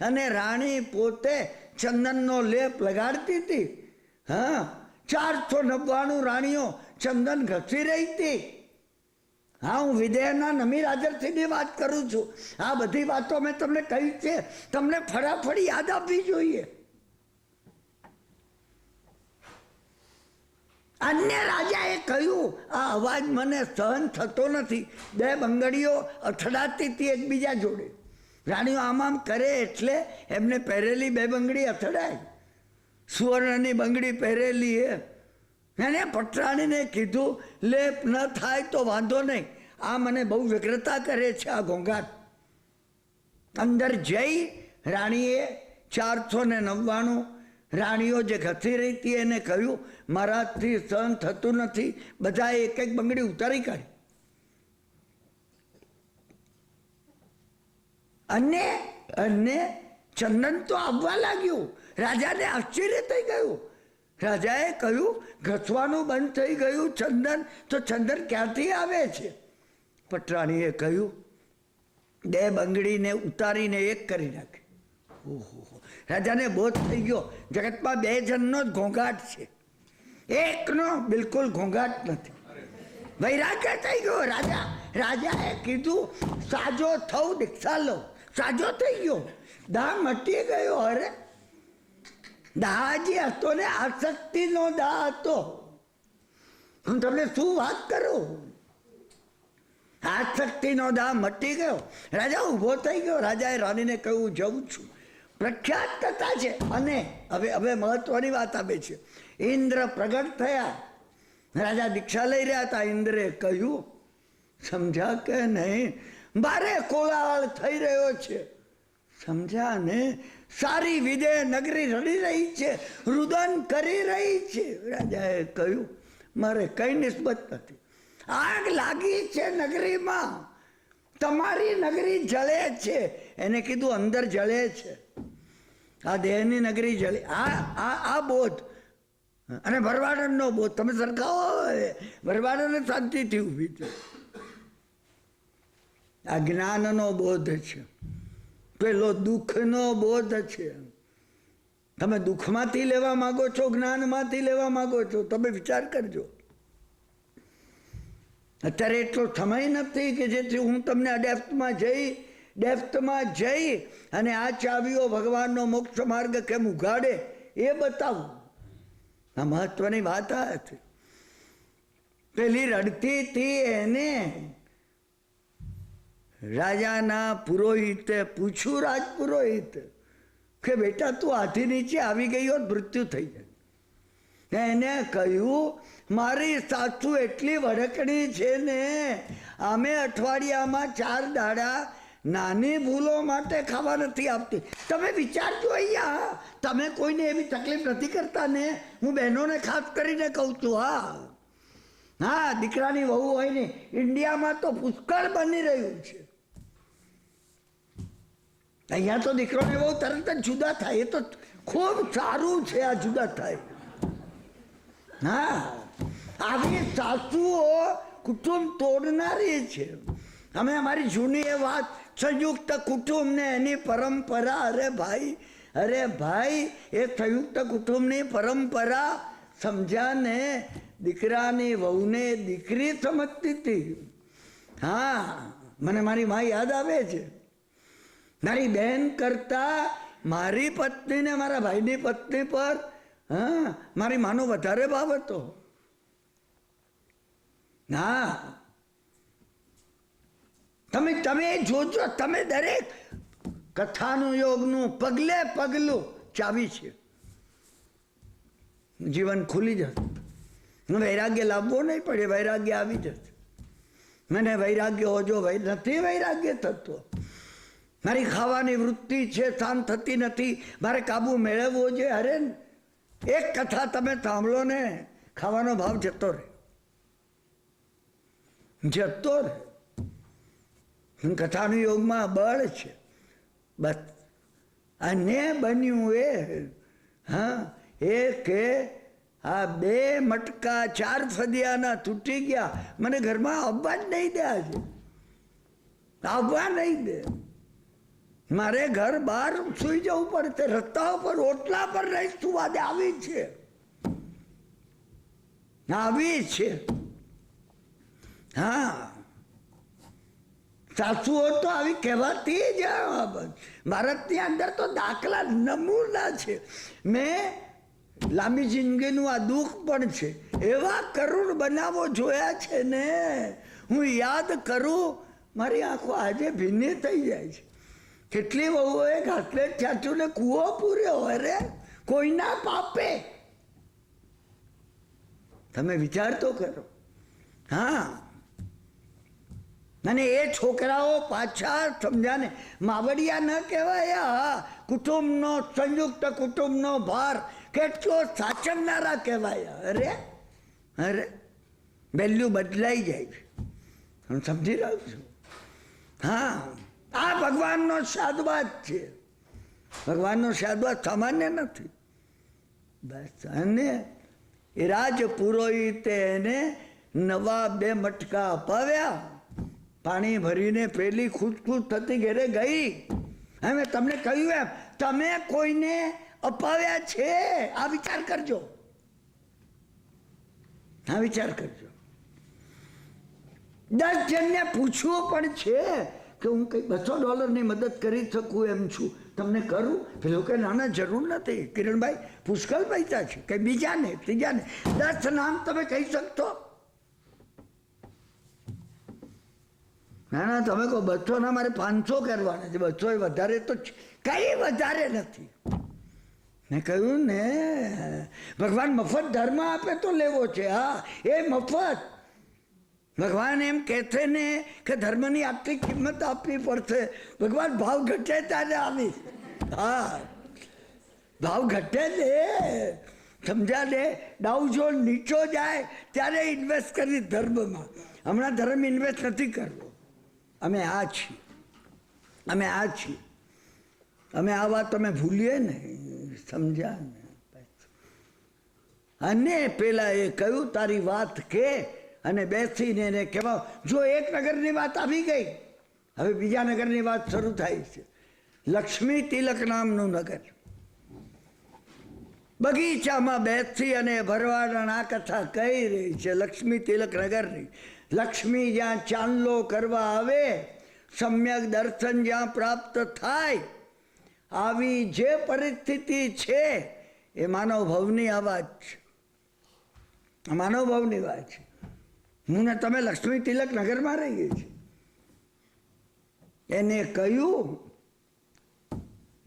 અને રાણી પોતે ચંદનનો લેપ લગાડતી હતી. હા, 499 રાણીઓ ચંદન ઘસી રહી હતી. હા, હું વિદેહના નમી રાજરસિંહની વાત કરું છું. આ બધી વાતો મેં તમને કહી છે. તમને ફટાફટ યાદ આપવી જોઈએ. અન્ય રાજાએ કહ્યું આ અવાજ મને સહન થતો નથી. 2 બંગડીઓ અથડાતી હતી એકબીજા જોડે. રાણીઓ આમ કરે એટલે એમને પહેરેલી 2 બંગડી અથડાય. સુવર્ણની બંગડી પહેરેલી એને પટરાણીને કીધું લેપ ન થાય તો વાંધો નહીં, આ મને બહુ વ્યગ્રતા કરે છે આ ઘોંઘાટ. અંદર જઈ રાણીએ 499 રાણીઓ જે ઘસી રહી હતી એને કહ્યું મારાથી સહન થતું નથી. બધાએ એક બંગડી ઉતારી કાઢી. અને ચંદન તો આવવા લાગ્યું. રાજાને આશ્ચર્ય થઈ ગયું. રાજાએ કહ્યું ઘસવાનું બંધ થઈ ગયું ચંદન, તો ચંદન ક્યાંથી આવે છે? પટરાણીએ કહ્યું બે બંગડીને ઉતારીને એક કરી નાખે. ઓહો, રાજાને બોધ થઈ ગયો જગતમાં બે જણનો જ ઘોંઘાટ છે, એકનો બિલકુલ ઘોંઘાટ નથી. વૈરાગ્ય થઈ ગયો રાજાએ કીધું સાજો થવું, દીક્ષા લો. સાજો થઈ ગયો, દાહ મટી ગયો. અરે દાહ જે હતો ને આસક્તિનો દાહ હતો. હું તમને શું વાત કરું, આસક્તિનો દાહ મટી ગયો. રાજા ઊભો થઈ ગયો. રાજાએ રાણીને કહ્યું જઉં છું. પ્રખ્યાત કથા છે. અને હવે મહત્વની વાત આવે છે. ઇન્દ્ર પ્રગટ થયા, રાજા દીક્ષા લઈ રહ્યા હતા. ઇન્દ્રે કહ્યું સમજ્યા કે નહીં, બારે કોલાહલ થઈ રહ્યો છે, સમજ્યા ને? સારી વિદે નગરી રડી રહી છે, રુદન કરી રહી છે. રાજાએ કહ્યું મારે કઈ નિસ્બત નથી, આગ લાગી છે નગરીમાં, તમારી નગરી જળે છે. એને કીધું અંદર જળે છે, આ દેહની નગરી જળે. આ બોધ અને ભરવાડનનો બોધ તમે સરખાવો. ભરવાડને શાંતિથી ઊભી છે. આ જ્ઞાનનો બોધ છે, પેલો દુઃખનો બોધ છે. તમે દુઃખમાંથી લેવા માંગો છો, જ્ઞાનમાંથી લેવા માંગો છો? તમે વિચાર કરજો. અત્યારે એટલો સમય નથી કે જેથી હું તમને ડેપ્થમાં જઈ અને આ ચાવીઓ ભગવાનનો મોક્ષ માર્ગ કેમ ઉઘાડે એ બતાવું. આ મહત્વની વાત આ હતી. પેલી રડતી હતી, એને રાજાના પુરોહિતે પૂછ્યું, રાજપુરોહિત કે બેટા તું હાથી નીચે આવી ગઈ હોત મૃત્યુ થઈ જાય. એને કહ્યું મારી સાસુ એટલી વડકણી છે ને, અમે અઠવાડિયામાં 4 દાડા નાની ભૂલો માટે ખાવા નથી આપતી. તમે વિચારજો, અહીંયા તમે કોઈને એવી તકલીફ નથી કરતા ને? હું બહેનોને ખાસ કરીને કહું છું. હા, દીકરાની વહુ હોય ને, ઇન્ડિયામાં તો પુષ્કળ બની રહ્યું છે. અહીંયા તો દીકરોને બહુ તરત જ જુદા થાય. એ તો ખૂબ સારું છે આ જુદા થાય. હા, આવી સાસુઓ કુટુંબ તોડનારી છે. અમે અમારી જૂની એ વાત, સંયુક્ત કુટુંબ ને એની પરંપરા. અરે ભાઈ એ સંયુક્ત કુટુંબની પરંપરા સમજ્યા ને? દીકરાની વહુને દીકરી સમજતી હતી. હા, મને મારી મા યાદ આવે છે. મારી બહેન કરતા મારી પત્ની ને મારા ભાઈની પત્ની પર મારી માનો વધારે ભાવ હતો. હા, તમે જોજો, તમે દરેક કથાનું યોગનું પગલે પગલું ચાવી છે. જીવન ખુલી જશે. વૈરાગ્ય લાવવો નહીં પડે, વૈરાગ્ય આવી જશે. મને વૈરાગ્ય હોજો, નથી વૈરાગ્ય થતો. મારી ખાવાની વૃત્તિ છે, શાંત થતી નથી, મારે કાબુ મેળવવો છે. અરે એક કથા તમે સાંભળો ને, ખાવાનો ભાવ જતો રહે. કથાનું યોગમાં બળ છે. બસ અને બન્યું એ કે આ 2 મટકા 4 ફદિયાના તૂટી ગયા. મને ઘરમાં આવવા જ નહીં દે, આજે આવવા નહીં દે. મારે ઘર બહાર સુઈ જવું પડશે, રસ્તા ઉપર ઓટલા પર રહી સુવા દે. આવી છે. હા, સાસુઓ તો આવી કહેવાતી જ. ભારતની અંદર તો દાખલા નમૂના છે. મેં લાંબી જિંદગીનું આ દુઃખ પણ છે. એવા કરુણ બનાવો જોયા છે ને, હું યાદ કરું મારી આંખો આજે ભીની થઈ જાય છે. કેટલી વહુઓએ ઘાટલે ચાચુને કૂવો પૂર્યો. અરે કોઈના પાપે. તમે વિચાર તો કરો. હા, અને એ છોકરાઓ પાછા સમજાને માવડિયા ન કહેવાય. કુટુંબનો, સંયુક્ત કુટુંબનો ભાર કેટલો સાચવનારા કહેવાય. અરે વેલ્યુ બદલાઈ જાય છે. હું સમજી રહ્યો છું. હા, આ ભગવાનનો શાદવાદ છે. ભગવાનનો શાદવાદ સામાન્ય નથી. બસ. અને એ રાજ પુરોહિતે એને નવા 2 મટકા અપાવ્યા. પાણી ભરીને પેલી ખુશ થતી ઘેરે ગઈ. હવે મેં તમને કહ્યું એમ, તમે કોઈને અપાવ્યા છે? આ વિચાર કરજો, આ વિચાર કરજો. 10 જણને પૂછવું પણ છે કે હું કંઈ $200 મદદ કરી શકું એમ છું, તમને કરું? પેલો કે નાના જરૂર નથી કિરણભાઈ, પુષ્કળ પૈસા છે, કંઈ બીજાને ત્રીજાને 10 નામ તમે કહી શકશો? ના ના, તમે કહો 200 ના મારે 500 કરવાના છે, 200 વધારે તો કઈ વધારે નથી. મેં કહ્યું ને, ભગવાન મફત ધર્મ આપે તો લેવો છે. હા, એ મફત. ભગવાન એમ કહે છે ને કે ધર્મની આટલી કિંમત આપવી પડશે. ભગવાન ભાવ ઘટે ત્યારે આવી. હા, ભાવ ઘટે ને, સમજા ને. ડાઉ જોન નીચો જાય ત્યારે ઇન્વેસ્ટ કરી ધર્મમાં. હમણાં ધર્મ ઇન્વેસ્ટ નથી કરવો. અમે આ છીએ, અમે આ છીએ. અમે આ વાત તમે ભૂલીએ ને, સમજ્યા ને. અને પેલા એ કહ્યું તારી વાત કે, અને બેસીને એને કહેવા. જો એક નગરની વાત આવી ગઈ, હવે બીજા નગરની વાત શરૂ થાય છે. લક્ષ્મી તિલક નામનું નગર. બગીચામાં બેસી અને ભરવાડ આ કથા કહી રહી છે લક્ષ્મી તિલક નગરની. લક્ષ્મી જ્યાં ચાંદલો કરવા આવે, સમ્યક દર્શન જ્યાં પ્રાપ્ત થાય, આવી જે પરિસ્થિતિ છે એ માનવ ભવની આ વાત છે. માનવ ભવની વાત છે. હું ને તમે લક્ષ્મી તિલક નગરમાં રહીએ છીએ. એને કહ્યું,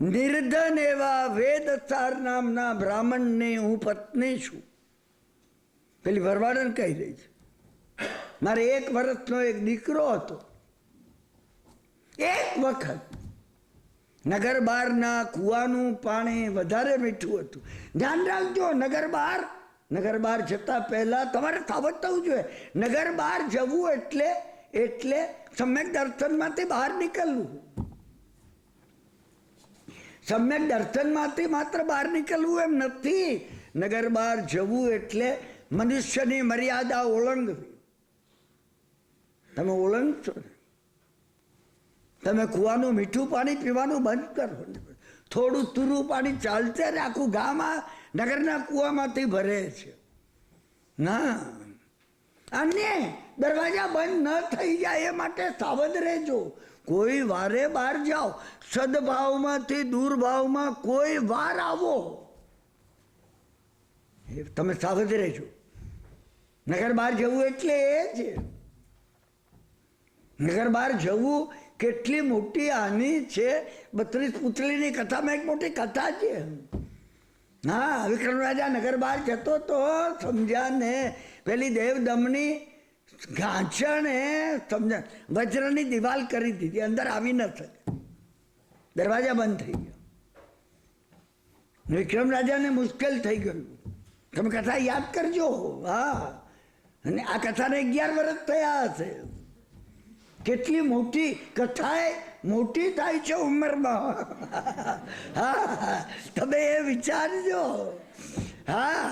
નિર્ધન એવા વેદસાર નામના બ્રાહ્મણની હું પત્ની છું. પેલી ભરવાડન કહી રહી છે. મારે 1 વર્ષનો એક દીકરો હતો. એક વખત નગર બહારના કૂવાનું પાણી વધારે મીઠું હતું. ધ્યાન રાખજો, નગર બહાર જતા પહેલા તમારે સાવધ થવું જોઈએ. નગર બહાર જવું એટલે સમ્યક દર્શનમાંથી બહાર નીકળવું. સમ્યક દર્શનમાંથી માત્ર બહાર નીકળવું એમ નથી. નગર બહાર જવું એટલે મનુષ્યની મર્યાદા ઓળંગવી. તમે ઓળંગશો ને, તમે કૂવાનું મીઠું પાણી પીવાનું બંધ કરો. થોડું તુરું પાણી ચાલશે ને આખું ગામ આ નગરના કૂવામાંથી ભરે છે. ના, અને દરવાજા બંધ ન થઈ જાય એ માટે સાવધ રહેજો. કોઈ વારે બહાર જાઓ, સદભાવમાંથી દુર્ભાવમાં કોઈ વાર આવો, તમે સાવધ રહેજો. નગર બહાર જવું એટલે એ છે. નગર બહાર જવું કેટલી મોટી હાનિ છે. 32 પુતળીની કથામાં એક મોટી કથા છે. હા, વિક્રમ રાજા નગર બહાર જતો તો, સમજ્યા ને. પેલી દેવદમની ઘાંચણે સમજા વજ્રની દિવાલ કરી દીધી, અંદર આવી ન શકે, દરવાજા બંધ થઈ ગયો. વિક્રમ રાજાને મુશ્કેલ થઈ ગયું. તમે કથા યાદ કરજો. હા, અને આ કથાને 11 વર્ષ થયા હશે. કેટલી મોટી કથા મોટી થાય છે ઉંમરમાં. હા, તમે એ વિચારજો. હા,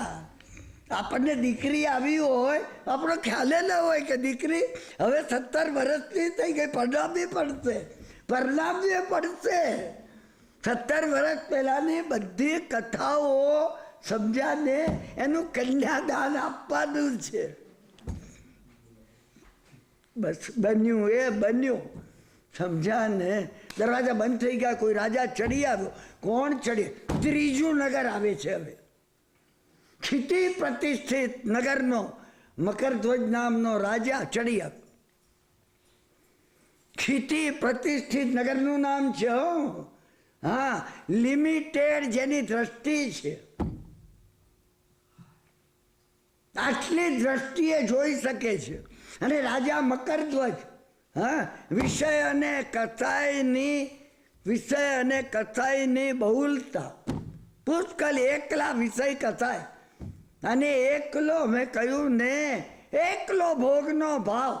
આપણને દીકરી આવી હોય, આપણો ખ્યાલ ન હોય કે દીકરી હવે 17 વર્ષની થઈ ગઈ, પરણાવવી પડશે. 17 વર્ષ પહેલાની બધી કથાઓ, સમજ્યા ને, એનું કન્યાદાન આપવાનું છે. બસ બન્યું એ બન્યું, સમજ્યા ને. દરવાજા બંધ થઈ ગયા. કોઈ રાજા ચડી આવ્યો. કોણ ચડે? 3જું નગર આવે છે હવે. ક્ષિતિ પ્રતિષ્ઠિત નગરનો મકરધ્વજ નામનો રાજા ચડી આવ્યો. ક્ષિતિ પ્રતિષ્ઠિત નગરનું નામ છે. હા, લિમિટેડ જેની દ્રષ્ટિ છે, આટલી દ્રષ્ટિએ જોઈ શકે છે. અને રાજા મકરધ્વજ, હા, વિષય અને કથાઈની બહુલતા, પુષ્કળ એકલા વિષય કથાય, અને એકલો, મેં કહ્યું ને, એકલો ભોગનો ભાવ.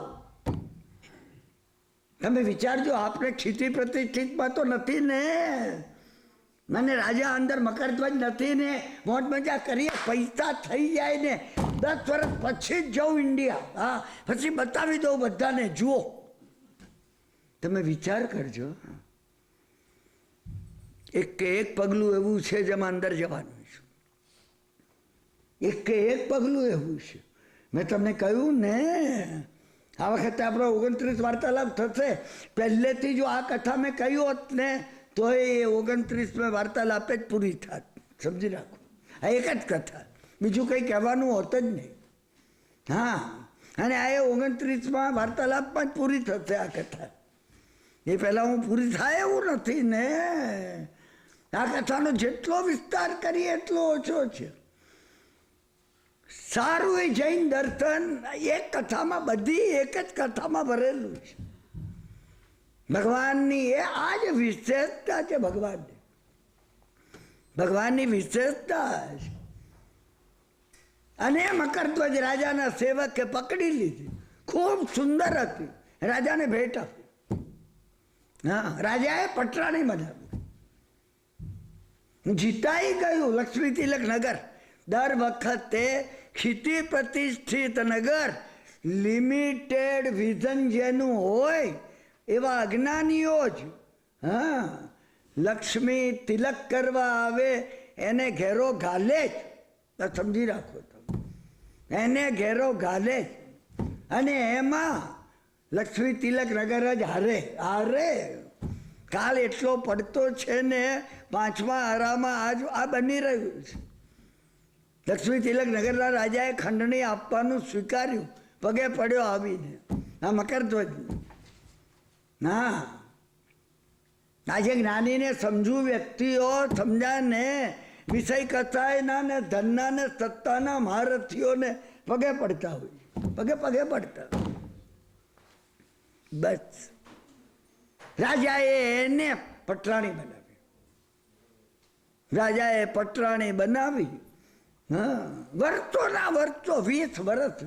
તમે વિચારજો, આપણે ક્ષિતિ પ્રતિષ્ઠિતમાં તો નથી ને, મને રાજા અંદર મકરધ્વજ નથી ને, મોજ મજા કરીએ, પૈસા થઈ જાય ને, 10 વર્ષ પછી જ જાઉં ઇન્ડિયા. હા, પછી બતાવી દઉં બધાને, જુઓ તમે વિચાર કરજો, એક કે એક પગલું એવું છે જેમાં અંદર જવાનું છે, એક કે એક પગલું એવું છે. મેં તમને કહ્યું ને, આ વખતે આપણો 29 વાર્તાલાપ થશે. પહેલેથી જો આ કથા મેં કહ્યું હોત ને તો એ 29 વાર્તાલાપે જ પૂરી થાત. સમજી રાખો, આ એક જ કથા, બીજું કંઈ કહેવાનું હોત જ નહીં. હા, અને આ 29માં વાર્તાલાપમાં જ પૂરી થશે આ કથા. એ પહેલાં હું પૂરી થાય એવું નથી ને. આ કથાનો જેટલો વિસ્તાર કરીએ એટલો ઓછો છે. સારું એ જૈન દર્શન એક કથામાં, બધી એક જ કથામાં ભરેલું છે. ભગવાનની એ આ જ વિશેષતા છે. ભગવાનની વિશેષતા છે. અને મકરધ્વજ રાજાના સેવકે પકડી લીધી, ખૂબ સુંદર હતી, રાજાને ભેટ આપી. હા, રાજાએ પટરાણી બનાવી, જીતાઈ ગયું લક્ષ્મી તિલક નગર. દર વખતે ક્ષિતિ પ્રતિષ્ઠિત નગર, લિમિટેડ વિઝન જેનું હોય એવા અજ્ઞાનીઓ જ હા લક્ષ્મી તિલક કરવા આવે એને ઘેરો ઘાલે જ. સમજી રાખો તમે, એને ઘેરો ઘાલે જ. અને એમાં લક્ષ્મી તિલક નગર જ હારે. કાળ એટલો પડતો છે ને, 5મા આરામાં આજ આ બની રહ્યું છે. લક્ષ્મી તિલક નગરના રાજાએ ખંડણી આપવાનું સ્વીકાર્યું, પગે પડ્યો આવીને આ મકરધ્વજ. ના, આજે જ્ઞાનીને સમજુ વ્યક્તિઓ સમજાને વિષય કથાયના ને ધનના ને સત્તાના મહારથીઓને પગે પડતા હોય, પગે પડતા. બસ રાજાએ એને પટરાણી બનાવી. હા, વર્ષોના વર્ષો, 20 વર્ષ.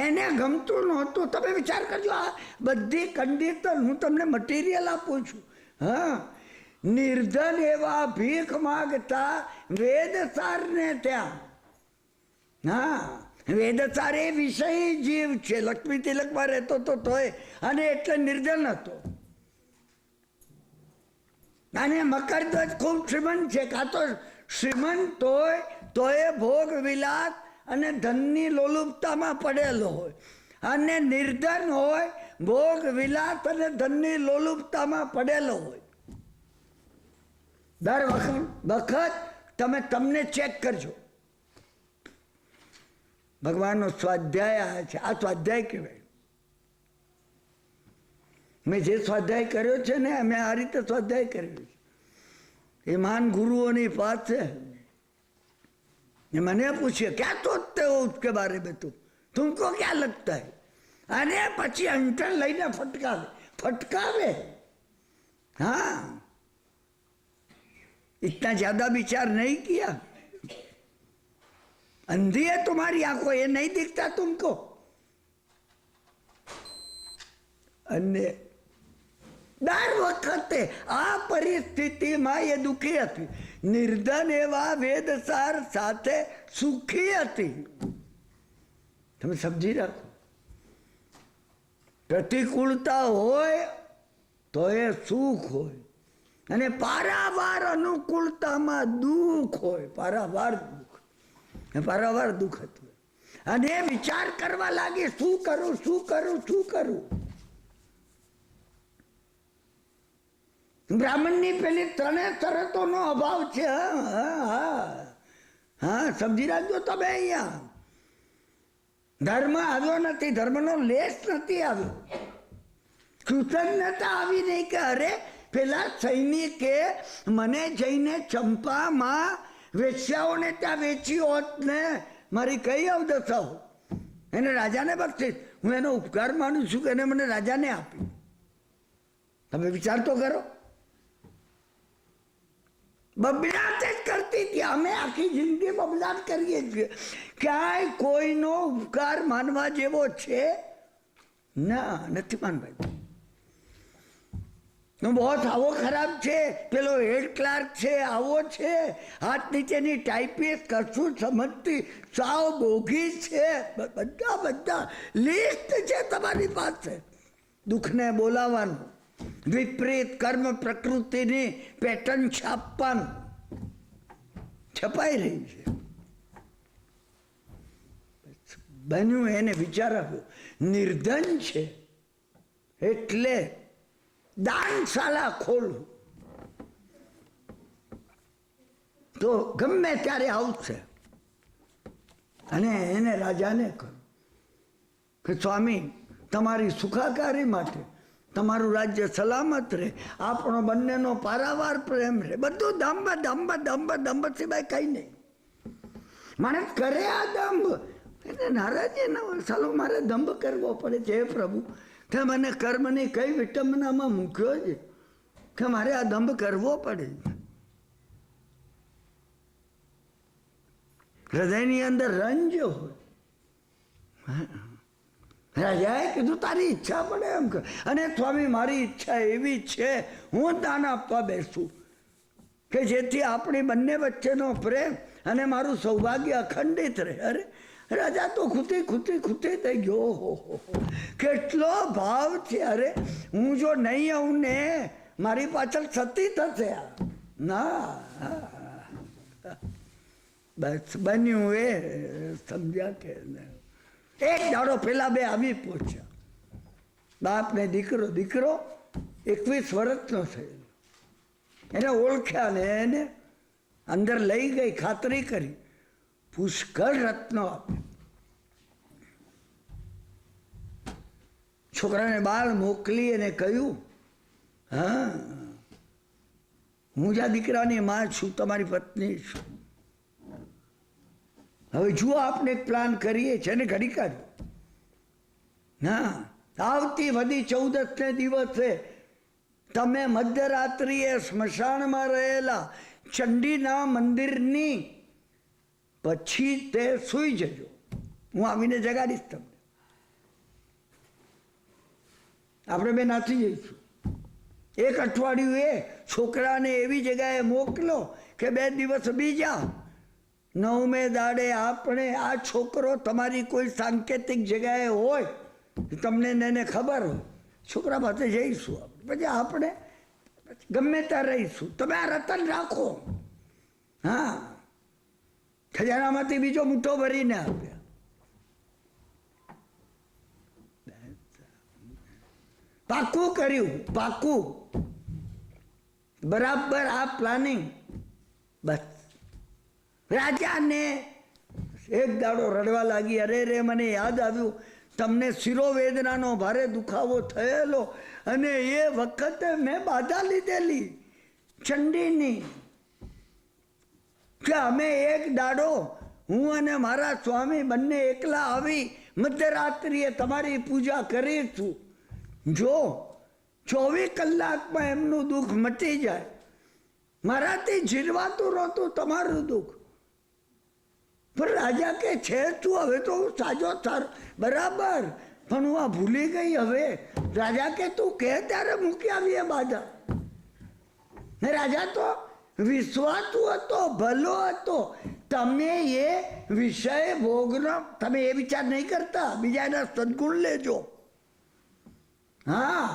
એને ગમતું નહોતું. તમે વિચાર કરજો, આ બધી કન્ડિશન હું તમને મટીરિયલ આપું છું. હા, નિર્ધન એવા ભીખ માગતા વેદસારને ત્યાં. હા, વેદસાર એ વિષય જીવ છે, લક્ષ્મી તિલકમાં રહેતો તો તોય, અને એટલે નિર્ધન હતો. અને મકરધ્વજ ખૂબ શ્રીમંત છે, કાં તો શ્રીમંત હોય તોય ભોગ વિલાસ અને ધનની લોલુપતામાં પડેલો હોય, અને નિર્ધન હોય ભોગ વિલાસ અને ધનની લોલુપતામાં પડેલો હોય. દર વખત તમે તમને ચેક કરજો. ભગવાનનો સ્વાધ્યાય આ છે. આ સ્વાધ્યાય કહેવાય. મેં જે સ્વાધ્યાય કર્યો છે ને, અમે આ રીતે સ્વાધ્યાય કર્યો છે. એ મહાન ગુરુઓની પાસે મને પૂછે, ક્યાં સોચતે હો उसके बारे में तुमको क्या लगता है? અને પછી અંતર લઈને ફટકાવે. हाँ, इतना ज्यादा विचार नहीं किया. अंधी है तुम्हारी आंखों, ये नहीं दिखता तुमको. અને દર વખતે આ પરિસ્થિતિમાં એ દુઃખી હતી. નિર્ધન એવા વેદસાર સાથે સુખી હતી. તમે સમજી રાખો, પ્રતિકૂળતા હોય તો એ સુખ હોય, અને પારાવાર અનુકૂળતામાં દુઃખ હોય. પારાવાર દુઃખ હતું. અને વિચાર કરવા લાગી, શું કરું. બ્રાહ્મણની પેલી 3 શરતોનો અભાવ છે. હા, સમજી રાખજો તમે. અહીંયા ધર્મ આવ્યો નથી, ધર્મનો લેશ નથી આવ્યો. કૃતજ્ઞતા આવી નહીં કે અરે પેલા સૈનિકે મને જઈને ચંપામાં વેશ્યાઓને ત્યાં વેચી હોત ને, મારી કઈ અવદશા હોત. એને રાજાને બક્ષીશ. હું એનો ઉપકાર માનું છું કે એને મને રાજાને આપી. તમે વિચાર તો કરો. બબડાટ જ કરતી હતી. અમે આખી જિંદગી બબડાટ કરીએ છીએ. ક્યાંય કોઈનો ઉપકાર માનવા જેવો છે ના, નથી માનવા. બહુ આવો ખરાબ છે, પેલો હેડ ક્લાર્ક છે, આવો છે, હાથ નીચેની ટાઈપિસ્ટ, કશું સમજતી, સાવ બોગી છે. બધા લિસ્ટ છે તમારી પાસે. દુઃખને બોલાવવાનું, વિપરીત કર્મ પ્રકૃતિની પેટર્ન છાપવાનું છપાઈ રહી છે. બન્યું એને વિચાર આવ્યો, નિર્ધન છે એટલે દાનશાળા ખોલું તો ગમે ત્યારે આવશે. અને એને રાજાને કહ્યું કે સ્વામી, તમારી સુખાકારી માટે, તમારું રાજ્ય સલામત રહે, આપણો બંનેનો પારાવાર પ્રેમ રહે, બધું દંભ દંભ દંભ દંભ સિવાય કઈ નહીં. માણસ કરે આ દંભ એટલે નારાજી ના હોય, સાલો મારે દંભ કરવો પડે છે. હે પ્રભુ, તે મને કર્મની કઈ વિટંબનામાં મૂક્યો છે કે મારે આ દંભ કરવો પડે. હૃદયની અંદર રંજ હોય. રાજાએ કીધું તારી ઈચ્છા પડે એમ કે, અને સ્વામી મારી ઈચ્છા એવી છે, હું દાન આપવા બેસું કે જેથી આપણી બંને વચ્ચેનો પ્રેમ અને મારું સૌભાગ્ય અખંડિત રહે. અરે રાજા તો ખૂતી ખૂતી ખૂતી થઈ ગયો. હો કેટલો ભાવ છે. અરે હું જો નહીં આવું ને મારી પાછળ સતી થશે. ના, બસ બન્યું એ સમજ્યા કે એક દાડો પેલા બે આવી પહોંચ્યા, બાપ ને દીકરો. દીકરો 21 વર્ષનો થયેલો. એને ઓળખ્યા ને એને અંદર લઈ ગઈ, ખાતરી કરી, પુષ્કળ રત્નો આપ્યા. છોકરાને બાળ મોકલી અને કહ્યું, હા હું જ આ દીકરાની માં છું, તમારી પત્ની છું. હવે જુઓ આપણે એક પ્લાન કરીએ છીએ ને ઘડી કાઢ્યો. ના, આવતી વધી 14ને દિવસે તમે મધ્યરાત્રિએ સ્મશાનમાં રહેલા ચંડીના મંદિરની પછી તે સૂઈ જજો, હું આવીને જગાડીશ તમને. આપણે બે નાસી જઈશું. એક અઠવાડિયું એ છોકરાને એવી જગ્યાએ મોકલો કે 2 દિવસ બીજા. 9મે દાડે આપણે આ છોકરો તમારી કોઈ સાંકેતિક જગ્યાએ હોય, તમને એને ખબર હોય, છોકરા પાસે જઈશું આપણે, પછી આપણે ગમે ત્યાં રહીશું. તમે આ રતન રાખો. હા, ખજાનામાંથી બીજો મુઠ્ઠો ભરીને આપ્યા. પાકું કર્યું, પાકું, બરાબર આ પ્લાનિંગ. બસ રાજાને એક દાડો રડવા લાગી. અરે રે, મને યાદ આવ્યું, તમને શિરોવેદનાનો ભારે દુખાવો થયેલો અને એ વખતે મેં બાધા લીધેલી ચંડીની કે અમે એક દાડો હું અને મારા સ્વામી બંને એકલા આવી મધ્યરાત્રિએ તમારી પૂજા કરીશું. જો 24 કલાકમાં એમનું દુઃખ મટી જાય. મારાથી જીરવાતું નહોતું તમારું દુઃખ. પણ રાજા કે છે તું હવે તો હું સાજો સારો, બરાબર, પણ હું આ ભૂલી ગઈ હવે. રાજા કે તું કે ત્યારે મૂકી આવીએ બાધા. ને રાજા તો વિશ્વાસુ હતો, ભલો હતો. તમે એ વિષય ભોગનો તમે એ વિચાર નહીં કરતા, બીજાના સદગુણ લેજો. હા,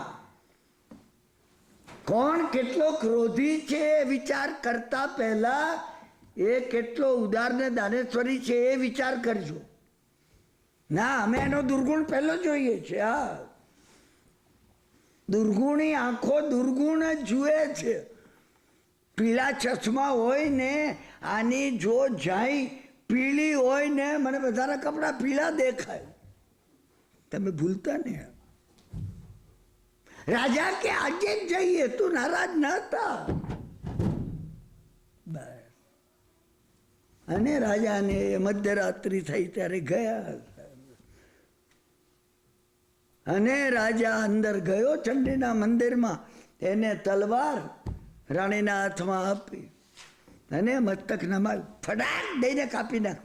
કોણ કેટલો ક્રોધી છે એ વિચાર કરતા પહેલા એ કેટલો ઉદાર ને દાનેશ્વરી છે એ વિચાર કરજો. ના, અમે એનો દુર્ગુણ પહેલો જોઈએ છે. હા, દુર્ગુણી આંખો દુર્ગુણ જ જુએ છે. પીળા ચશ્મા હોય ને આની જો જાય પીળી હોય ને, મને બધાના કપડા પીળા દેખાય. તમે ભૂલતા ને. રાજા કે આજે જ જઈએ, તું નારાજ ન થા. અને રાજાને મધ્યરાત્રિ થઈ ત્યારે ગયા. અને રાજા અંદર ગયો ચંડીના મંદિરમાં. એને તલવાર રાણીના હાથમાં આપી અને મસ્તક નમાવ્યું. ફટાક દઈને કાપી નાખ,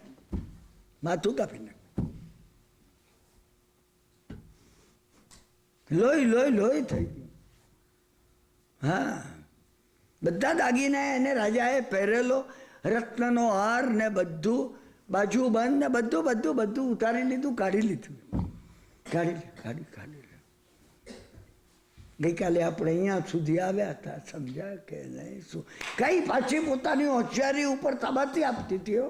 માથું કાપી નાખ. લોહી લોહી લોહી થઈ ગયું. હા, બધા દાગીના એને રાજાએ પહેરેલો, રત્નનો હાર ને બધું, બાજુ બંધ ને બધું બધું બધું ઉતારી લીધું, કાઢી લીધું. કાઢી. ગઈકાલે આપણે અહીંયા સુધી આવ્યા હતા, સમજ્યા કે નહીં? શું કઈ પાછી પોતાની હોશિયારી ઉપર તબાતી આપતી હતી.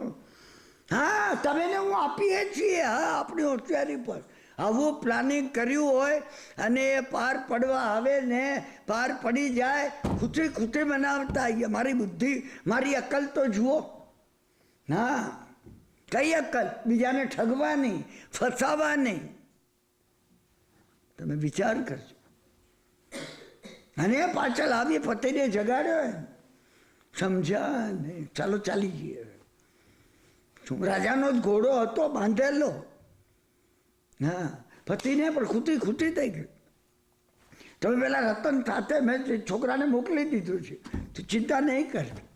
હા, તમે ને હું આપીએ છીએ. હા, આપણી હોશિયારી પર આવું પ્લાનિંગ કર્યું હોય અને એ પાર પડવા આવે ને પાર પડી જાય, ખુશી ખુશી મનાવતા આવીએ. મારી બુદ્ધિ, મારી અકલ તો જુઓ. હા, કઈ અકલ? બીજાને ઠગવાની, ફસાવાની. તમે વિચાર કરજો. અને પાછળ આવી પતિને જગાડ્યો, સમજ્યા ને? ચાલો ચાલી જઈએ. શું રાજાનો જ ઘોડો હતો બાંધેલો. હા, પતિને પણ ખૂટી ખૂટી થઈ ગઈ. તમે પેલા રતન સાથે મેં છોકરાને મોકલી દીધું છે, તું ચિંતા નહીં કરતી.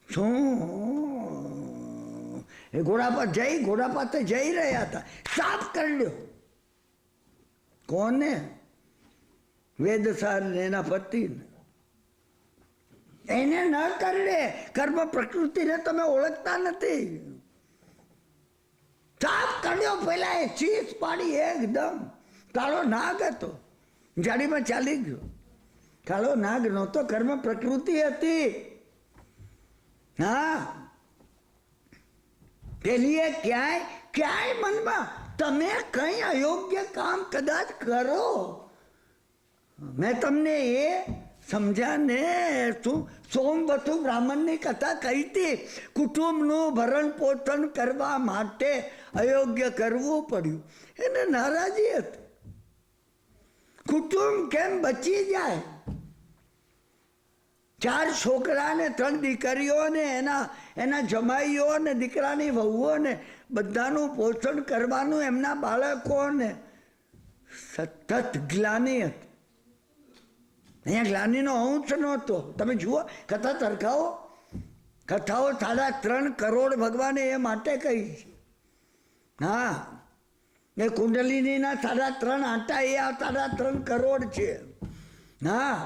શું એ ઘોડા પાસે જઈ રહ્યા હતા, સાફ કરી લ્યો. કોને? વેદસાર ને એના પતિને. એને ન કરડે. કર્મ પ્રકૃતિને તમે ઓળખતા નથી. સાફ કર્યો. પેલા એ ચીસ પાડી એકદમ. કાળો નાગ હતો, જાડીમાં ચાલી ગયો. કાળો નાગ નહોતો, કર્મ પ્રકૃતિ હતી. હા, પેલી ક્યાંય મનમાં તમે કઈ અયોગ્ય કામ કદાચ કરો. મેં તમને એ સમજાને શું સોમવતુ બ્રાહ્મણની કથા કહી હતી. કુટુંબનું ભરણ પોષણ કરવા માટે અયોગ્ય કરવું પડ્યું. એને નારાજી હતી. કુટુંબ કેમ બચી જાય? 4 છોકરા ને 3 દીકરીઓ ને એના જમાઈઓ ને દીકરાની વહુઓ ને બધાનું પોષણ કરવાનું. એમના બાળકોને સતત ગ્લાની હતી. અહીંયા ગ્લાનીનો અંશ નહોતો. તમે જુઓ, કથા તરખાઓ, કથાઓ 3.5 કરોડ ભગવાને એ માટે કહી છે. હા, એ કુંડલિનીના 3.5 આટા એ આ 3.5 કરોડ છે. હા,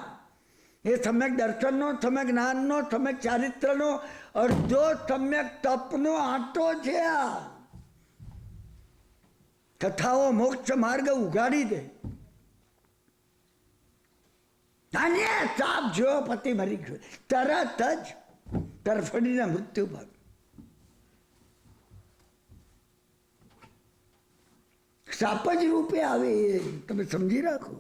એ સમ્યક દર્શનનો, સમ્યક જ્ઞાનનો, સમ્યક ચારિત્રનો અડધો સમ્યક તપનો આટો છે. આ કથાઓ મોક્ષ માર્ગ ઉગાડી દે. અને સાપ જો પતિ મરી ગયો, તરત જ તરફડીના મૃત્યુ ભાગ. સાપ જ રૂપે આવે. તમે સમજી રાખો.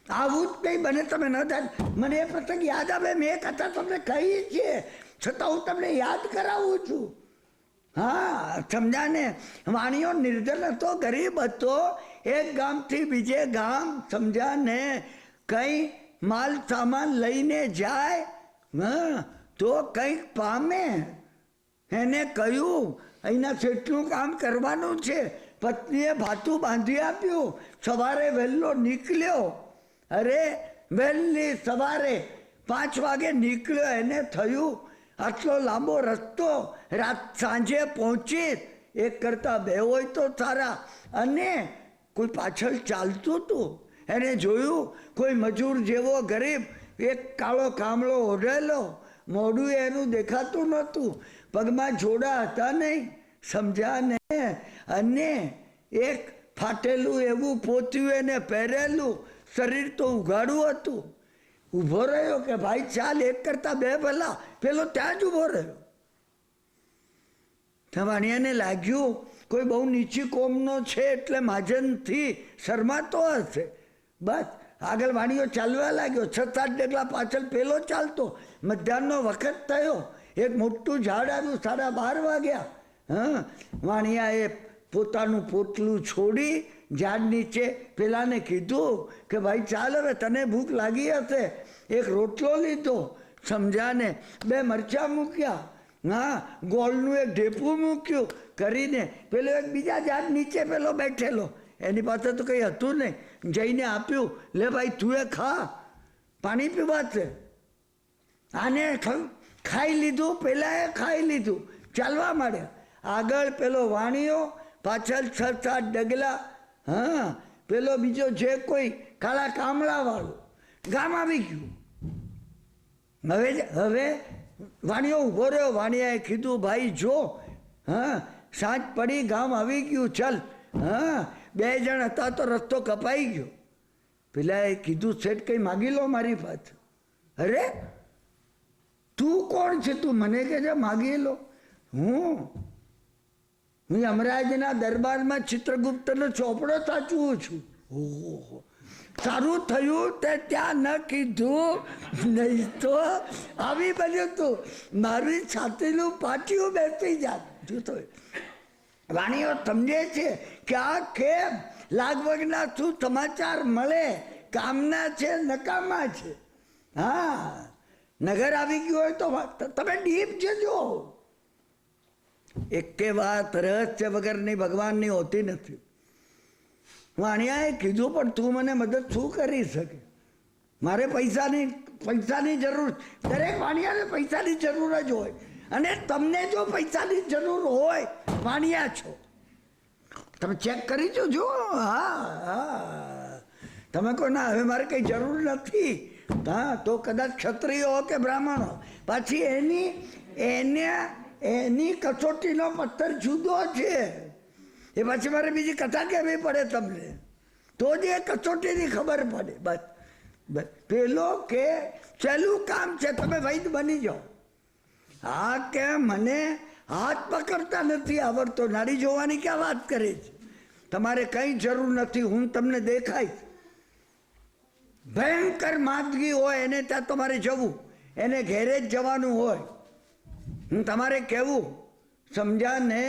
આવું જ નહીં બને. તમે ન થાય. મને એ પ્રસંગ યાદ આવે. મેં કથા તમને કહી છે, છતાં હું તમને યાદ કરાવું છું. હા, સમજાને? વાણીઓ નિર્ધન હતો, ગરીબ હતો. એક ગામથી બીજે ગામ, સમજાને, કઈ માલ સામાન લઈને જાય તો કંઈક પામે. એને કહ્યું અહીંના જેટલું કામ કરવાનું છે. પત્નીએ ભાતું બાંધી આપ્યું. સવારે વહેલો નીકળ્યો. અરે વહેલી સવારે 5 વાગે નીકળ્યો. એને થયું આટલો લાંબો રસ્તો, સાંજે પહોંચી. એક કરતા 2 હોય તો સારા. અને કોઈ પાછળ ચાલતું હતું. એને જોયું કોઈ મજૂર જેવો ગરીબ, એક કાળો કામળો ઓઢેલો, મોઢું એનું દેખાતું નહોતું, પગમાં જોડા હતા નહીં, સમજ્યા ને? અને એક ફાટેલું એવું પોત્યું એને પહેરેલું, શરીર તો ઉઘાડું હતું. ઊભો રહ્યો કે ભાઈ ચાલ, એક કરતા 2 ભલા. પેલો ત્યાં જ ઊભો રહ્યો. વાણિયાને લાગ્યું કોઈ બહુ નીચી કોમનો છે એટલે મહાજનથી શરમાતો હશે. બસ આગળ વાણીઓ ચાલવા લાગ્યો. 6-7 ડગલા પાછળ પેલો ચાલતો. મધ્યાહનનો વખત થયો. એક મોટું ઝાડ આવ્યું. 12:30 વાગ્યા. હા, વાણિયાએ પોતાનું પોટલું છોડી ઝાડ નીચે પેલાને કીધું કે ભાઈ ચાલ, હવે તને ભૂખ લાગી હશે. એક રોટલો લીધો, સમજાને, 2 મરચાં મૂક્યા. હા, ગોળનું એક ઢેપું મૂક્યું કરીને પેલો એક બીજા ઝાડ નીચે પેલો બેઠેલો, એની પાસે તો કંઈ હતું નહીં, જઈને આપ્યું. લે ભાઈ, તું એ ખા, પાણી પીવા છે. આને ખાઈ લીધું. પેલાએ ખાઈ લીધું. ચાલવા માંડ્યા. આગળ પેલો વાણિયો, પાછળ 6-7 ડગલા. હા, પેલો બીજો જે કોઈ કાળા કામળાવાળો. ગામ આવી ગયું. હવે વાણિયો ઊભો રહ્યો. વાણિયાએ કીધું ભાઈ જો, હા, સાંજ પડી, ગામ આવી ગયું, ચાલ. હા, 2 જણ હતા તો રસ્તો કપાઈ ગયો. પેલા એ કીધું શેઠ કંઈ માગી લો મારી પાસે. અરે તું કોણ છે? તું મને કે છે માગી લો? હું યમરાજના દરબારમાં ચિત્રગુપ્તનો ચોપડો સાચવું છું. ઓહો, સારું થયું તે ત્યાં ન કીધું, નહીં તો આવી બન્યું તું મારી છાતીનું પાટિયું બેસી જાત. જોતો વાણીઓ સમજે છે કે આ કેમ લાગવગના શું સમાચાર મળે, કામના છે નકામા છે. હા, નગર આવી ગયું હોય તો તમે ડીપ જજો. એકે વાત રહસ્ય વગરની ભગવાનની હોતી નથી. વાણિયાએ કીધું પણ તું મને મદદ શું કરી શકે? મારે પૈસાની જરૂર, દરેક વાણિયાને પૈસાની જરૂર જ હોય. અને તમને જો પૈસાની જરૂર હોય, વાણિયા છો, તમે ચેક કરી જોજો. હા, તમે કહો ના હવે મારે કંઈ જરૂર નથી, હા, તો કદાચ ક્ષત્રિય હો કે બ્રાહ્મણ હો, પાછી એની કસોટીનો પથ્થર જુદો છે. એ પછી મારે બીજી કથા કહેવી પડે તમને, તો જ એ કસોટીની ખબર પડે. બસ પેલો કે સહેલું કામ છે, તમે વૈદ બની જાઓ. હા, કે મને હાથ પકડતા નથી આવડતો, નાડી જોવાની ક્યાં વાત કરે છે? તમારે કંઈ જરૂર નથી, હું તમને દેખાઈશ. ભયંકર માંદગી હોય એને ત્યાં તમારે જવું, એને ઘેરે જ જવાનું હોય. હું તમારે કહેવું, સમજ્યા ને?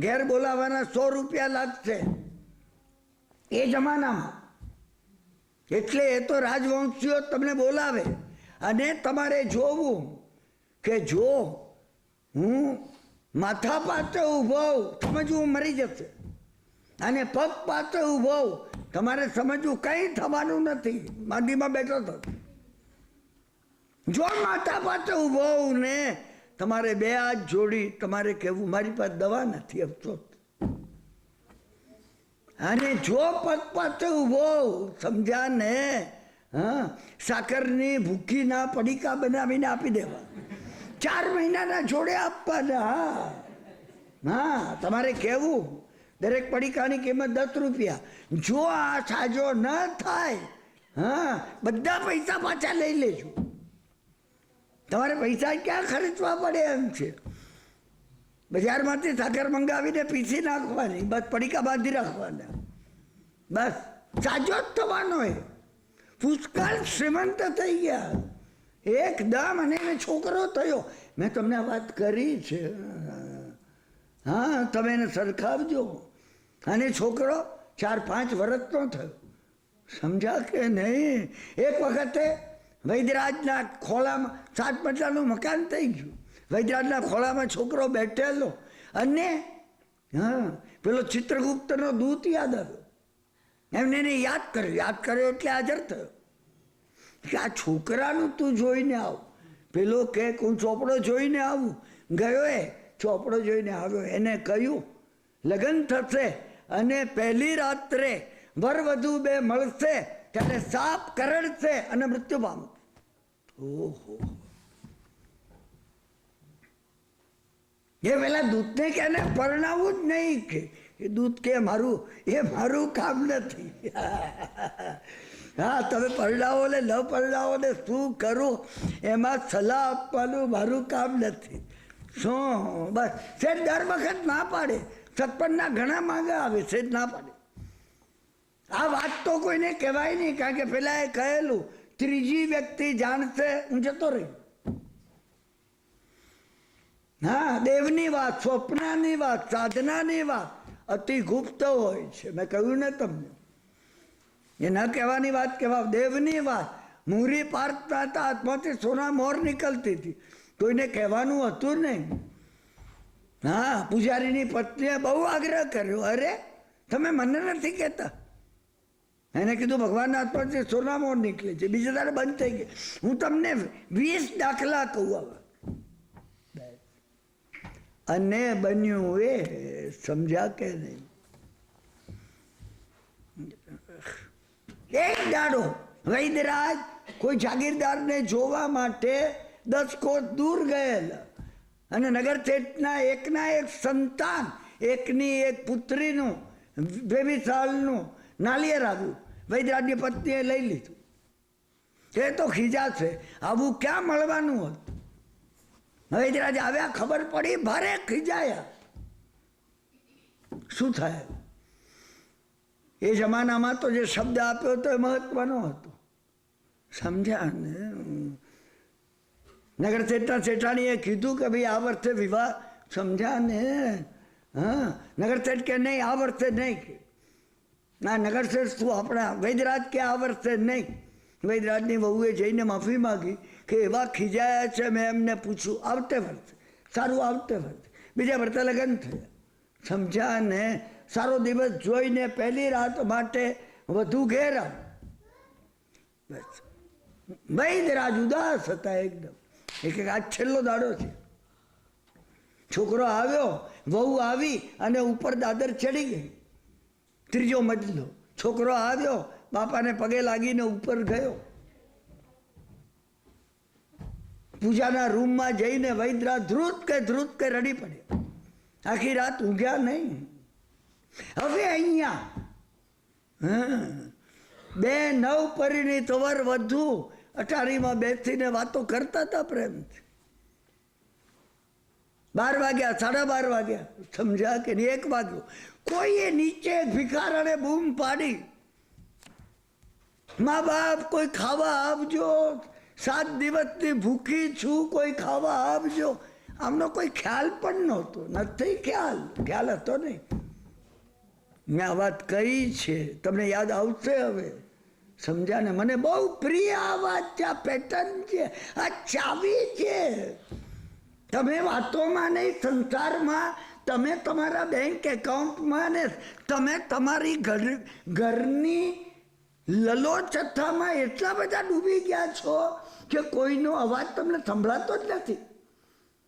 ઘેર બોલાવવાના 100 રૂપિયા લાગશે એ જમાનામાં. એટલે એ તો રાજવંશીઓ તમને બોલાવે. અને તમારે જોવું કે જો હું માથા પાસે ઊભો સમજવું મરી જશે, અને પગ પાસે ઊભો તમારે સમજવું કંઈ થવાનું નથી, માંદગીમાં બેઠો થશે. જો માથા પાસે ઊભો ને તમારે 2 હાથ જોડી તમારે કહેવું મારી પાસે દવા નથી, અફસોસ. અને જો પગ પાસે ઊભો, સમજ્યા ને? હા, સાકરની ભૂખીના પડીકા બનાવીને આપી દેવા, 4 મહિનાના જોડે આપવાના. હા, તમારે કહેવું દરેક પડીકાની કિંમત 10 રૂપિયા. જો આ સાજો ન થાય, હા, બધા પૈસા પાછા લઈ લેજો. તમારે પૈસા ક્યાં ખર્ચવા પડે એમ છે. બજારમાંથી સાકર મંગાવીને પીસી નાખવાની, બસ પડીકા બાંધી રાખવાના, બસ સાજો જ થવાનો. એ પુષ્કળ શ્રીમંત થઈ ગયા એકદમ. અને એને છોકરો થયો. મેં તમને આ વાત કરી છે. હા, તમે એને સરખાવજો. અને છોકરો 4-5 વર્ષનો થયો, સમજ્યા કે નહીં? એક વખતે વૈદ્યરાજના ખોળામાં 7 મજલાનું મકાન થઈ ગયું. વૈદ્યરાજના ખોળામાં છોકરો બેઠેલો, અને હા, પેલો ચિત્રગુપ્તનો દૂત યાદ આવ્યો. એમને એને યાદ કર્યો એટલે હાજર થયો કે આ છોકરાનું તું જોઈને આવ. પેલો કે હું ચોપડો જોઈને આવું. ગયો, એ ચોપડો જોઈને આવ્યો. એને કહ્યું લગ્ન થશે અને પહેલી રાત્રે વરવધુ 2 મળશે ત્યારે સાપ કરડશે અને મૃત્યુ પામશે. ઓહો, એ પેલા દૂતને કે પરણાવું જ નહીં. કે એ દૂત કે મારું કામ નથી. હા, તમે પરણાવો ને ન પરણાવો ને શું કરું એમાં સલાહ આપવાનું મારું કામ નથી. શું બસ સેજ દર વખત ના પાડે. સત્પનના ઘણા માંગા આવે, સેજ ના પાડે. આ વાત તો કોઈને કહેવાય નહીં, કારણ કે પેલા એ કહેલું ત્રીજી વ્યક્તિ જાણશે હું જતો રહી. હા, દેવની વાત, સ્વપ્નની વાત, સાધનાની વાત અતિ ગુપ્ત હોય છે. મેં કહ્યું ને તમને, એ ન કહેવાની વાત કહેવા. દેવની વાત, મૂરી પારતા હતા, હાથમાંથી સોના મોર નીકળતી હતી, કોઈને કહેવાનું હતું નહીં. હા, પૂજારીની પત્નીએ બહુ આગ્રહ કર્યો, અરે તમે મને નથી કહેતા. એને કીધું ભગવાનના હાથમાંથી સોના મોર નીકળે છે, બીજા દાડે બંધ થઈ ગયા. હું તમને 20 દાખલા કહું હવે. અને બન્યું એ, સમજ્યા કે નહીં? એક દાડો વૈદ્યરાજ કોઈ જાગીરદારને જોવા માટે 10 કોસ દૂર ગયેલા. અને નગર શેઠના એકના એક સંતાન, એકની એક પુત્રીનું 22 સાલનું નાળિયેર આવ્યું. વૈદરાજની પત્નીએ લઈ લીધું. એ તો ખીજાશે, આવું ક્યાં મળવાનું હતું. વૈદરાજ આવ્યા, ખબર પડી, ભારે ખીજાયા. શું થાય? એ જમાનામાં તો જે શબ્દ આપ્યો હતો એ મહત્વનો હતો. સમજ્યા ને? નગર શેઠના શેઠાણીએ કીધું કે ભાઈ આ વર્ષે વિવાહ. સમજ્યા ને? હા, નગર શેઠ કે નહીં, આ વર્ષે નહીં. ના, નગર શેઠ શું આપણા વૈદરાજ કે આ વર્ષે નહીં. વૈદરાજની વહુએ જઈને માફી માગી કે એવા ખીજાયા છે, મેં એમને પૂછ્યું આવતે વર્ષે. સારું, આવતે વર્ષે. બીજા વર્ષે લગ્ન થયા. સમજ્યા ને? સારો દિવસ જોઈને પહેલી રાત માટે વધુ ઘેર આવ. બસ વૈદરાજ ઉદાસ હતા એકદમ. એક આજ છેલ્લો દાડો છે. છોકરો આવ્યો, વહુ આવી અને ઉપર દાદર ચડી ગઈ. ત્રીજો મજલો. છોકરો આવ્યો, બાપાને પગે લાગીને ઉપર ગયો. પૂજાના રૂમમાં જઈને વૈદરાજ ધ્રુત કે રડી પડ્યા. આખી રાત ઊંઘ્યા નહીં. હવે અહીંયા 2 નવપરિણીત વર વધુ અટારીમાં બેસીને વાતો કરતા હતા પ્રેમથી. 12 વાગ્યા, 12:30 વાગ્યા. સમજ્યા કે નહીં? 1 વાગ્યો. કોઈએ નીચે ભિખારણે બૂમ પાડી, મા બાપ કોઈ ખાવા આપજો, 7 દિવસની ભૂખી છું, કોઈ ખાવા આપજો. આમનો કોઈ ખ્યાલ પણ નહોતો. નથી ખ્યાલ હતો નહીં. મેં આ વાત કહી છે, તમને યાદ આવશે હવે. સમજ્યા ને? મને બહુ પ્રિય આ વાત છે. આ પેટર્ન છે, આ ચાવી છે. તમે વાતોમાં નહીં, સંસારમાં, તમે તમારા બેંક એકાઉન્ટમાં ને તમે તમારી ઘરની લલોચથામાં એટલા બધા ડૂબી ગયા છો કે કોઈનો અવાજ તમને સંભળાતો જ નથી.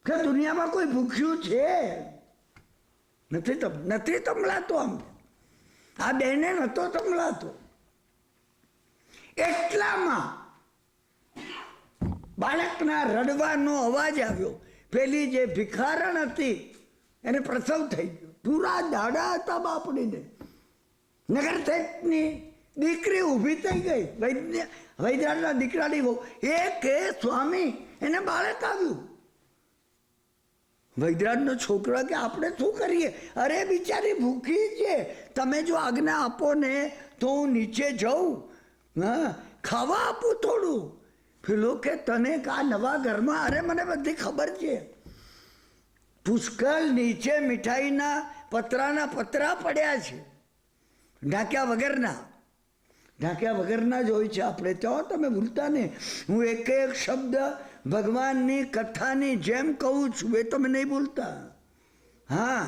કે દુનિયામાં કોઈ ભૂખ્યું છે? નથી સંભળાતો. આમ આ બેને નહોતો સંભળાતો. એટલામાં બાળકના રડવાનો અવાજ આવ્યો. પેલી જે ભિખારણ હતી એને પ્રસવ થઈ ગયો. પૂરા દાડા હતા બાપડીને. નગર શેઠની દીકરી ઊભી થઈ ગઈ. વૈદરાજના દીકરાની બહુ એ કે સ્વામી એને બાળક આવ્યું. વૈદરાજનો છોકરો કે આપણે શું કરીએ? અરે બિચારી ભૂખી છે, તમે જો આજ્ઞા આપો ને તો હું નીચે જાઉં, હા, ખાવા આપું થોડું. પેલો કે તને કા નવા ઘરમાં? અરે મને બધી ખબર છે. પુષ્કળ નીચે મીઠાઈના પતરા પડ્યા છે, ઢાંક્યા વગરના જ હોય છે. આપણે ત્યાં તમે ભૂલતા ને. હું એક શબ્દ ભગવાનની કથાની જેમ કહું છું, એ તમે નહીં ભૂલતા. હા,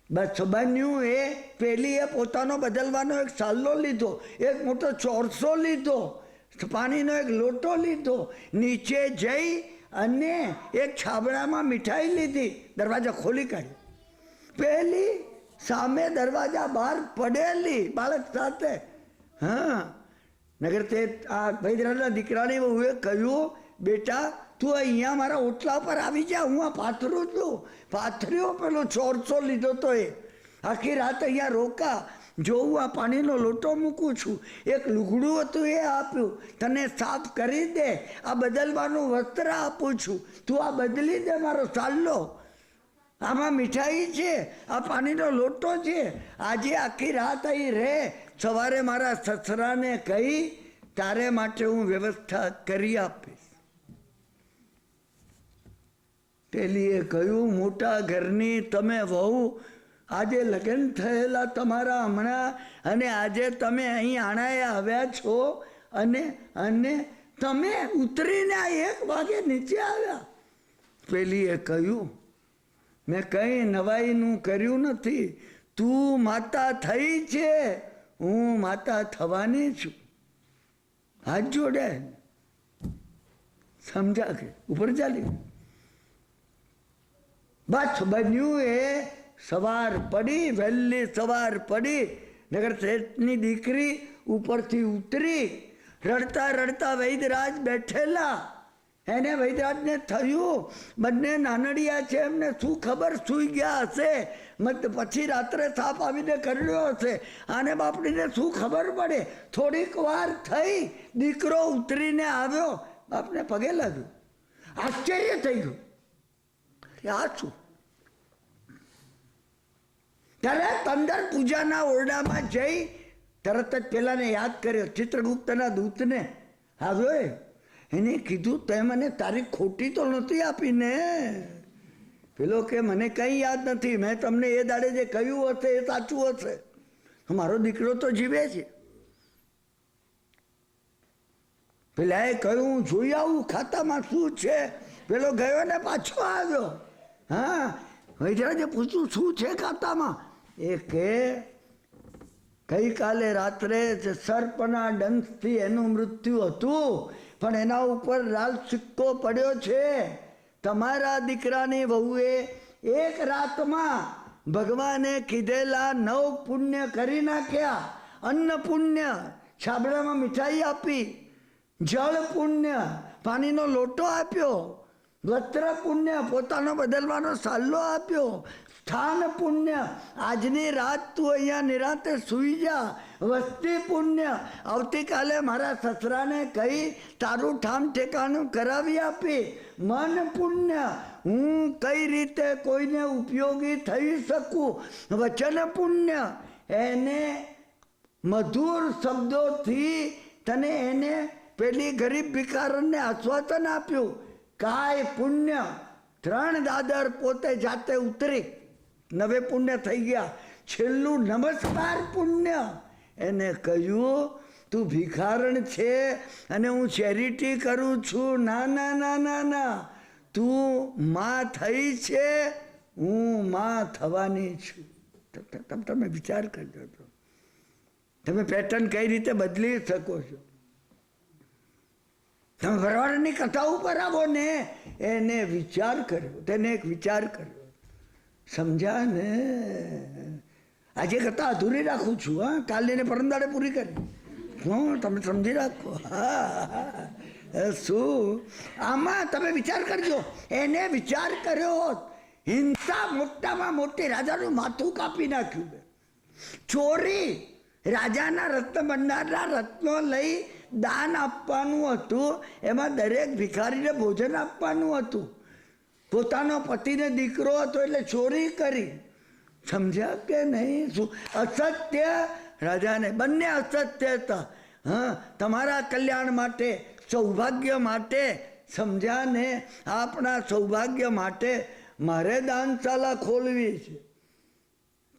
બસ બન્યું એ પેલીએ પોતાનો બદલવાનો એક સાલ્લો લીધો, એક મોટો ચોરસો લીધો, પાણીનો એક લોટો લીધો, નીચે જઈ અને એક છાબડામાં મીઠાઈ લીધી, દરવાજા ખોલી કાઢ્યો. પેલી સામે દરવાજા બહાર પડેલી બાળક સાથે. હા, નગર તે આ વૈદરાજના દીકરાને હું કહ્યું, બેટા તું અહીંયા મારા ઓટલા પર આવી જા, હું આ પાથરું છું. પાથર્યો, પેલો ચોરસો લીધો તો એ. આખી રાત અહીંયા રોકા, જોઉં આ પાણીનો લોટો મૂકું છું. એક લુગડું હતું એ આપ્યું, તને સાફ કરી દે. આ બદલવાનું વસ્ત્ર આપું છું, તું આ બદલી દે મારો સાલ્લો. આમાં મીઠાઈ છે, આ પાણીનો લોટો છે. આજે આખી રાત અહીં રહે, સવારે મારા સસરાને કહી તારે માટે હું વ્યવસ્થા કરી આપીશ. પેલીએ કહ્યું, મોટા ઘરની તમે વહુ, આજે લગ્ન થયેલા તમારા હમણાં, અને આજે તમે અહીં આણાએ આવ્યા છો, અને તમે ઉતરીને આ 1 વાગે નીચે આવ્યા. પેલીએ કહ્યું, મેં કંઈ નવાઈનું કર્યું નથી. તું માતા થઈ છે, હું માતા થવાની છું. હાથ જોડે. સમજા કે ઉપર ચાલી. બસ બન્યું એ સવાર પડી, વહેલી સવાર પડી. નગર શેઠની દીકરી ઉપરથી ઉતરી. રડતા રડતા વૈદરાજ બેઠેલા. એને વૈદરાજને થયું બંને નાનડિયા છે, એમને શું ખબર સૂઈ ગયા હશે, પછી રાત્રે સાપ આવીને કરડ્યો હશે, આને બાપડીને શું ખબર પડે. થોડીક વાર થઈ દીકરો ઉતરીને આવ્યો, બાપને પગે લાગ્યો. આશ્ચર્ય થઈ ગયું, આ શું? ત્યારે અંદર પૂજાના ઓરડામાં જઈ તરત જ પેલાને યાદ કર્યો, ચિત્રગુપ્તના દૂતને આવ્યો. એને કીધું તે મને તારીખ ખોટી તો નથી આપીને. પેલો કે મને કંઈ યાદ નથી, મેં તમને એ દાડે જે કહ્યું હશે એ સાચું હશે. મારો દીકરો તો જીવે છે. પેલા એ કહ્યું જોઈ આવું ખાતામાં શું છે. પેલો ગયો ને પાછો આવ્યો. હા, વૈદ્યરાજે પૂછ્યું શું છે ખાતામાં? એ કે ગઈકાલે રાત્રે સર્પના ડંખથી એનું મૃત્યુ હતું, પણ એના ઉપર લાલ સિક્કો પડ્યો છે. તમારા દીકરાની વહુએ એક રાતમાં ભગવાને કીધેલા 9 પુણ્ય કરી નાખ્યા. અન્ન પુણ્ય, છાબડામાં મીઠાઈ આપી, જળ પુણ્ય, પાણીનો લોટો આપ્યો, વસ્ત્ર પુણ્ય, પોતાનો બદલવાનો સાલ્લો આપ્યો, સ્થાન પુણ્ય, આજની રાત તું અહીંયા નિરાંતે સૂઈ જા, વસ્તી પુણ્ય, આવતીકાલે મારા સસરાને કહી તારું ઠામ ઠેકાણું કરાવી આપી, મન પુણ્ય, હું કઈ રીતે કોઈને ઉપયોગી થઈ શકું, વચન પુણ્ય, એને મધુર શબ્દોથી તને એને પેલી ગરીબ ભિખારણને આશ્વાસન આપ્યું, કાય પુણ્ય, 3 દાદર પોતે જાતે ઉતરી, 9 પુણ્ય થઈ ગયા. છેલ્લું નમસ્કાર પુણ્ય, એને કહ્યું તું ભિખારણ છે અને હું ચેરિટી કરું છું. ના ના ના ના ના, તું માં થઈ છે, હું માં થવાની છું. તમે વિચાર કરજો તો તમે પેટર્ન કઈ રીતે બદલી શકો છો. તમે ભરવાડની કથા ઉપર આવો ને, એને વિચાર કર્યો, તેને એક વિચાર કર્યો, સમજ્યા ને? આજે કથા અધૂરી રાખું છું. હા, કાલે ને પરમદાડે પૂરી કરી. હું તમે સમજી રાખો. હા, શું આમાં તમે વિચાર કરજો. એને વિચાર કર્યો હોત, હિંસા મોટામાં મોટી, રાજાનું માથું કાપી નાખ્યું. ચોરી, રાજાના રત્ન ભંડારના રત્નો લઈ દાન આપવાનું હતું, એમાં દરેક ભિખારીને ભોજન આપવાનું હતું. પોતાનો પતિને દીકરો હતો એટલે ચોરી કરી. સમજ્યા કે નહીં? શું અસત્ય રાજાને, બંને અસત્ય હતા. હા, તમારા કલ્યાણ માટે, સૌભાગ્ય માટે, સમજ્યા ને? આપણા સૌભાગ્ય માટે મારે દાનશાળા ખોલવી છે.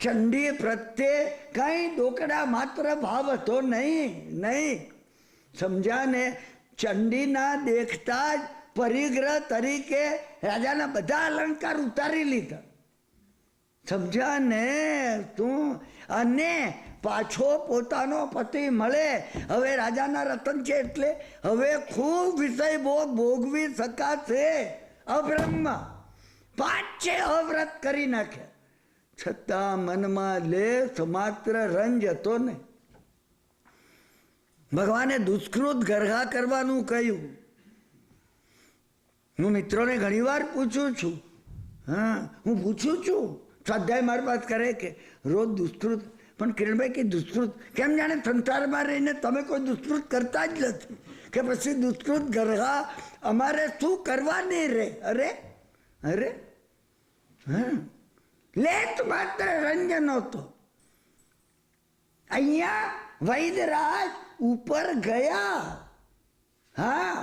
ચંડી પ્રત્યે કઈ ડોકડા માત્ર ભાવ હતો નહીં. સમજ્યા ને? ચંડીના દેખતા જ પરિગ્રહ તરીકે રાજાના બધા અલંકાર ઉતારી લીધા. સમજ્યા ને તું? અને પાછો પોતાનો પતિ મળે. હવે રાજાના રતન છે એટલે હવે ખૂબ વિષય ભોગવી શકાશે. અબ્રહ્મ 5 અવ્રત કરી નાખ્યા, છતાં મનમાં લેશ માત્ર રંજ હતો ને. ભગવાને દુષ્કૃત ગરહા કરવાનું કહ્યું. હું મિત્રોને ઘણી વાર પૂછું છું. હા, હું પૂછું છું, સ્વાધ્યાય મારી વાત કરે કે રોજ દુષ્કૃત. પણ કિરણભાઈ કે દુષ્કૃત કેમ? જાણે સંસારમાં રહીને તમે કોઈ દુષ્કૃત કરતા જ નથી. કે પછી દુષ્કૃત ગરહા અમારે શું કરવાની રે? અરે અરે, હા, લેત માત્ર રંજન હતો. અહીંયા વૈદરાજ ઉપર ગયા. હા,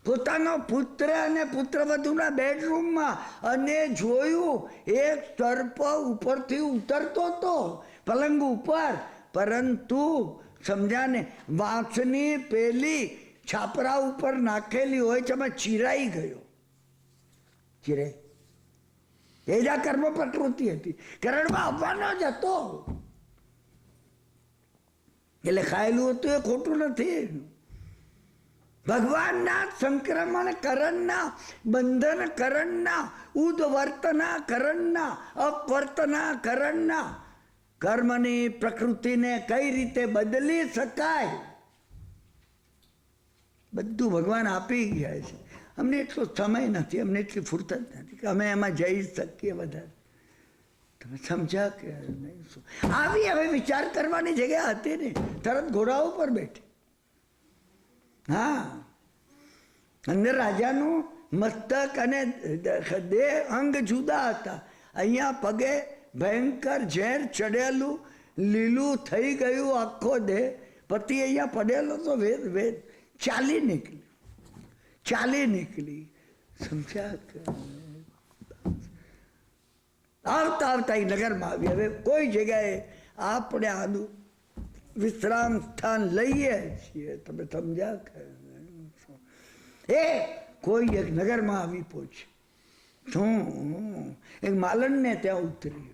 પોતાનો પુત્ર અને પુત્રવધુના બેડરૂમમાં, અને જોયું એક સર્પ ઉપરથી ઉતરતો હતો પલંગ ઉપર, પરંતુ સમજાને વાંસની પેલી છાપરા ઉપર નાખેલી હોય છે, એમાં ચિરાઈ ગયો. ચિરાઈ એ જ આ કર્મ પ્રકૃતિ હતી. કરણમાં આવવાનો જ હતો એટલે ખાયેલું હતું એ ખોટું નથી. ભગવાનના સંક્રમણ કરણના, બંધન કરણના, ઉદ્વર્તના કરણના, અપવર્તના કરણના કર્મની પ્રકૃતિને કઈ રીતે બદલી શકાય બધું ભગવાન આપી ગયા છે. અમને એટલો સમય નથી, અમને એટલી ફુરસત નથી કે અમે એમાં જઈ શકીએ વધારે. તમે સમજ્યા કે નહીં? શું આવી હવે વિચાર કરવાની જગ્યા હતી ને, તરત ઘોડા ઉપર બેઠી. હા, અંદર રાજાનું મસ્તક અને દેહ અંગ જુદા હતા. અહીંયા પગે ભયંકર ઝેર ચડેલું લીલું થઈ ગયું આખો દેહ. પતિ અહીંયા પડેલો તો વેદ વેદ ચાલી નીકળી. સમજ્યા કે? આવતા આવતા એ નગરમાં આવી. હવે કોઈ જગ્યાએ આપણે આનું વિશ્રામ સ્થાન લઈએ છીએ. તમે સમજ્યા કે? એ કોઈ એક નગરમાં આવી પહોંચી. શું એક માલણને ત્યાં ઉતરી,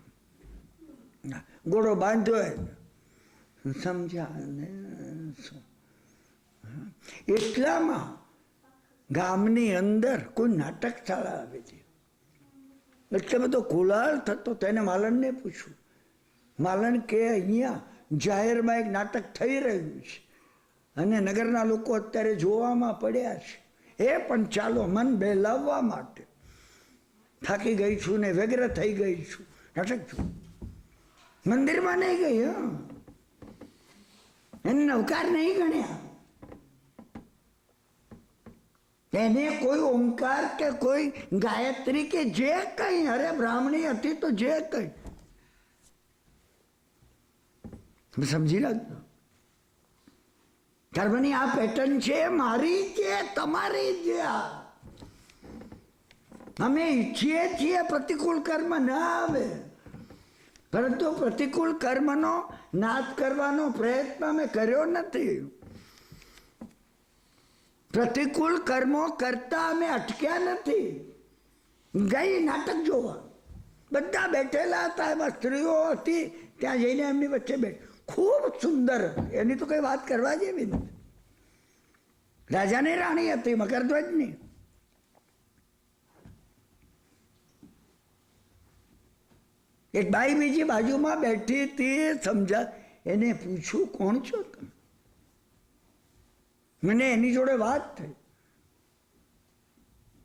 ઘોડો બાંધ્યો. સમજ્યા ને? એટલામાં ગામની અંદર કોઈ નાટક શાળા આવે છે. એટલે બધો કોલાહલ થતો. તેને માલણને પૂછ્યું. માલણ કે અહીંયા જાહેરમાં એક નાટક થઈ રહ્યું છે અને નગરના લોકો અત્યારે જોવામાં પડ્યા છે. એ પણ ચાલો મન બહેલાવવા માટે. થાકી ગઈ છું ને વ્યગ્ર થઈ ગઈ છું. નાટક છું, મંદિરમાં નહીં ગઈ. હા, એને નવકાર નહીં ગણ્યા. એને કોઈ ઓમકાર કે કોઈ ગાયત્રી કે જે કઈ, અરે બ્રાહ્મણી હતી તો જે કઈ સમજી રાખજો. કર્મની આ પેટર્ન છે, મારી કે તમારી છે. અમે ઈચ્છીએ છીએ પ્રતિકૂળ કર્મ ના આવે, પરંતુ પ્રતિકૂળ કર્મનો નાશ કરવાનો પ્રયત્ન અમે કર્યો નથી. પ્રતિકૂળ કર્મો કરતા અમે અટક્યા નથી. ગઈ નાટક જોવા, બધા બેઠેલા હતા. એમાં સ્ત્રીઓ હતી, ત્યાં જઈને એમની વચ્ચે બેઠ. ખૂબ સુંદર, એની તો કઈ વાત કરવા જેવી નથી. રાજાની રાણી હતી, મકરધ્વજની. એક બાઈ બીજી બાજુમાં બેઠી હતી. સમજા, એને પૂછ્યું કોણ છો તમે? મને એની જોડે વાત થઈ.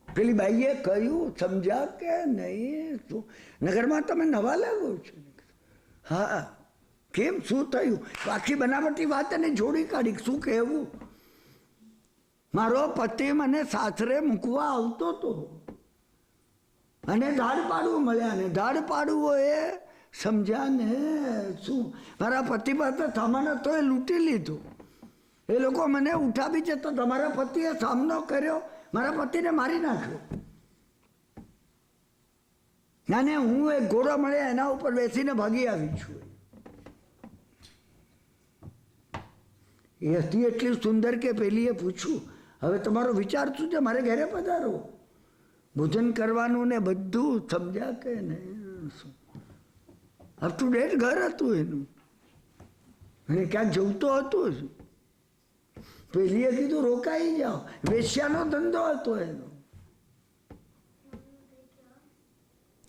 પેલી બાઈએ કહ્યું, સમજ્યા કે નહીં? શું નગરમાં તમે નવા લાગો છો? હા, કેમ, શું થયું? આખી બનાવટી વાત એને જોડી કાઢી. શું કહેવું? મારો પતિ મને સાસરે મૂકવા આવતો હતો અને ધાડ પાડવું મળ્યા ને ધાડ પાડવો એ સમજ્યા ને? શું મારા પતિ પાસે સામાન હતો એ લૂંટી લીધો. એ લોકો મને ઉઠાવી છે તો તમારા પતિએ સામનો કર્યો, મારા પતિને મારી નાખ્યો. અને હું એક ઘોડો મળ્યા એના ઉપર બેસીને ભાગી આવી છું. એ હતી એટલી સુંદર કે પેલીએ પૂછ્યું, હવે તમારો વિચાર શું છે? મારે ઘરે પધારો, ભોજન કરવાનું ને બધું. સમજ્યા કે નહીં? અપ ટુ ડેટ ઘર હતું એનું, અને ક્યાંક જવતો હતો. પેલીએ કીધું રોકાઈ જાઓ. વેશ્યાનો ધંધો હતો એનો.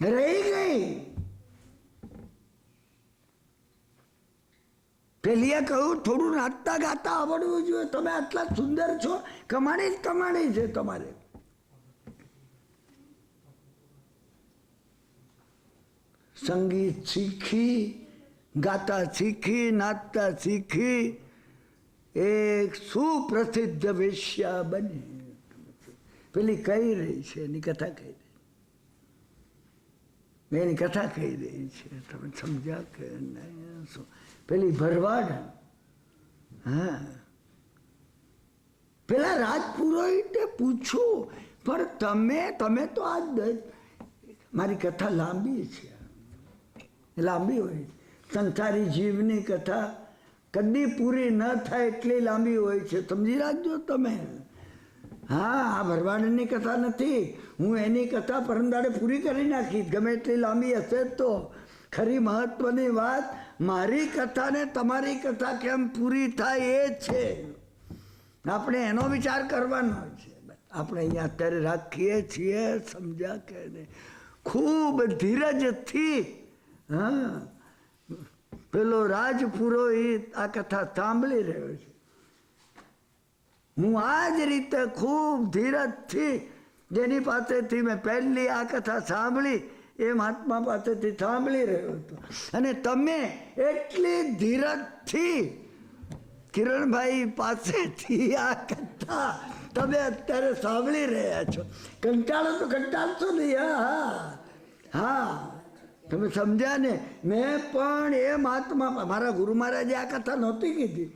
રહી ગઈ. પેલીએ કહ્યું, થોડું નાચતા ગાતા આવડવું જોઈએ. તમે આટલા સુંદર છો, કમાણી જ કમાણી છે તમારે. સંગીત શીખી, ગાતા શીખી, નાચતા શીખી, એક સુપ્રસિદ્ધ વેશ્યા બની. પેલી કહી રહી છે, એની કથા કહી રહી, એની કથા કહી રહી છે. તમે સમજ્યા કે નહીં? શું પેલી ભરવાડ, હા, પેલા રાજપુરોહિતે પૂછ્યું, પણ તમે તો આ મારી કથા લાંબી છે, લાંબી હોય. સંસારી જીવની કથા કદી પૂરી ન થાય એટલી લાંબી હોય છે. સમજી રાખજો તમે. હા, આ ભરવાડની કથા નથી. હું એની કથા પરમદાડે પૂરી કરી નાખી. ગમે એટલી લાંબી હશે તો ખરી મહત્વની વાત મારી કથા ને તમારી કથા કેમ પૂરી થાય એ છે. આપણે એનો વિચાર કરવાનો છે. આપણે અહીંયા અત્યારે રાખીએ છીએ. સમજ્યા કે નહીં? ખૂબ ધીરજથી. હા, પેલો રાજપુરોહિત આ કથા સાંભળી રહ્યો છે. હું આ જ રીતે ખૂબ ધીરજથી જેની પાસેથી મેં પહેલી આ કથા સાંભળી એ મહાત્મા પાસેથી સાંભળી રહ્યો હતો. અને તમે એટલી ધીરજથી કિરણભાઈ પાસેથી આ કથા તમે અત્યારે સાંભળી રહ્યા છો. કંટાળો તો કંટાળશો નહીં. હા હા તમે સમજ્યા ને. મેં પણ એ મહાત્મા મારા ગુરુ મહારાજે આ કથા નહોતી કીધી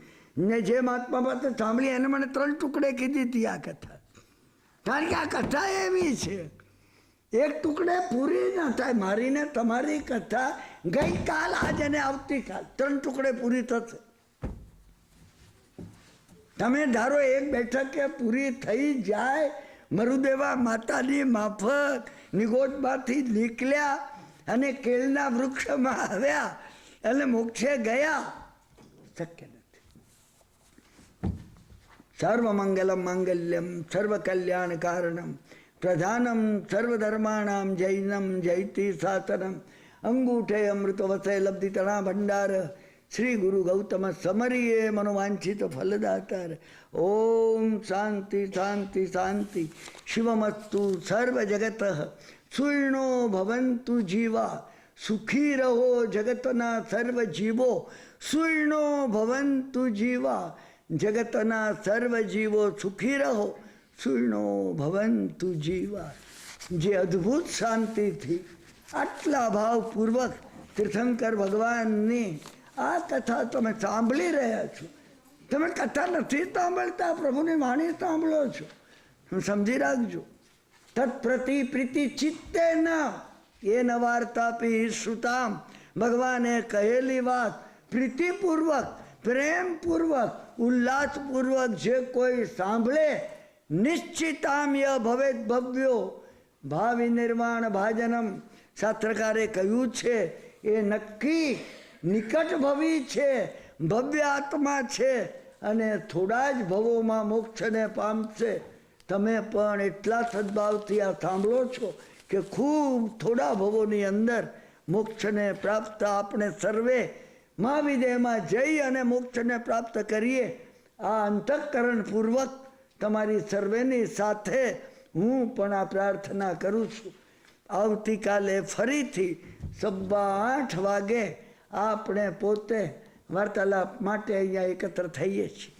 ને જે મહાત્મા પાસે સાંભળી એને મને 3 ટુકડે કીધી હતી આ કથા. કારણ કે આ કથા એવી છે એક ટુકડે પૂરી ન થાય. મારી ને તમારી કથા ગઈકાલ આજ અને આવતીકાલ 3 ટુકડે પૂરી થશે. તમે ધારો એક બેઠકે પૂરી થઈ જાય. મરુદેવા માતાની માફક નિગોદમાંથી નીકળ્યા અને કેળના વૃક્ષમાં આવ્યા અને મોક્ષે ગયા. શક્ય નથી. સર્વમંગલમ માંગલ્યમ સર્વ કલ્યાણ કારણમ પ્રધાનમ સર્વધર્માણામ જૈનમ જયતિ શાસનમ અંગૂઠે અમૃત વસે લબ્ધિ તણા ભંડાર શ્રી ગુરુ ગૌતમ સમરીએ મનોવાંછિત ફલદાતાર. ઓમ શાંતિ શાંતિ શાંતિ. શિવમસ્તુ સર્વ જગત સુર્ણો ભવંતુ જીવા સુખી રહો જગતના સર્વ જીવો. સુર્ણો ભવંતુ જીવા જગતના સર્વ જીવો સુખી રહો. સુર્ણો ભવંતુ જીવા. જે અદ્ભુત શાંતિથી આટલા ભાવપૂર્વક તીર્થંકર ભગવાનની આ કથા તમે સાંભળી રહ્યા છો. તમે કથા નથી સાંભળતા, પ્રભુની વાણી સાંભળો છો. સમજી રાખજો. તત્પ્રતિ પ્રીતિ ચિત્તે ન એ ન વાર્તાપી શ્રુતામ. ભગવાને કહેલી વાત પ્રીતિપૂર્વક પ્રેમપૂર્વક ઉલ્લાસપૂર્વક જે કોઈ સાંભળે નિશ્ચિતામ્ય ભવેત ભવ્યો ભાવિ નિર્માણ ભાજનમ. શાસ્ત્રકારે કહ્યું છે એ નક્કી નિકટ ભવી છે, ભવ્ય આત્મા છે અને થોડા જ ભવોમાં મોક્ષને પામશે. તમે પણ એટલા સદભાવથી આ સાંભળો છો કે ખૂબ થોડા ભવોની અંદર મોક્ષને પ્રાપ્ત આપણે સર્વે મહાવિદેહમાં જઈ અને મોક્ષને પ્રાપ્ત કરીએ. આ અંતઃકરણપૂર્વક તમારી સર્વેની સાથે હું પણ આ પ્રાર્થના કરું છું. આવતીકાલે ફરીથી 8:15 વાગે આપણે પોતે વાર્તાલાપ માટે અહીંયા એકત્ર થઈએ છીએ.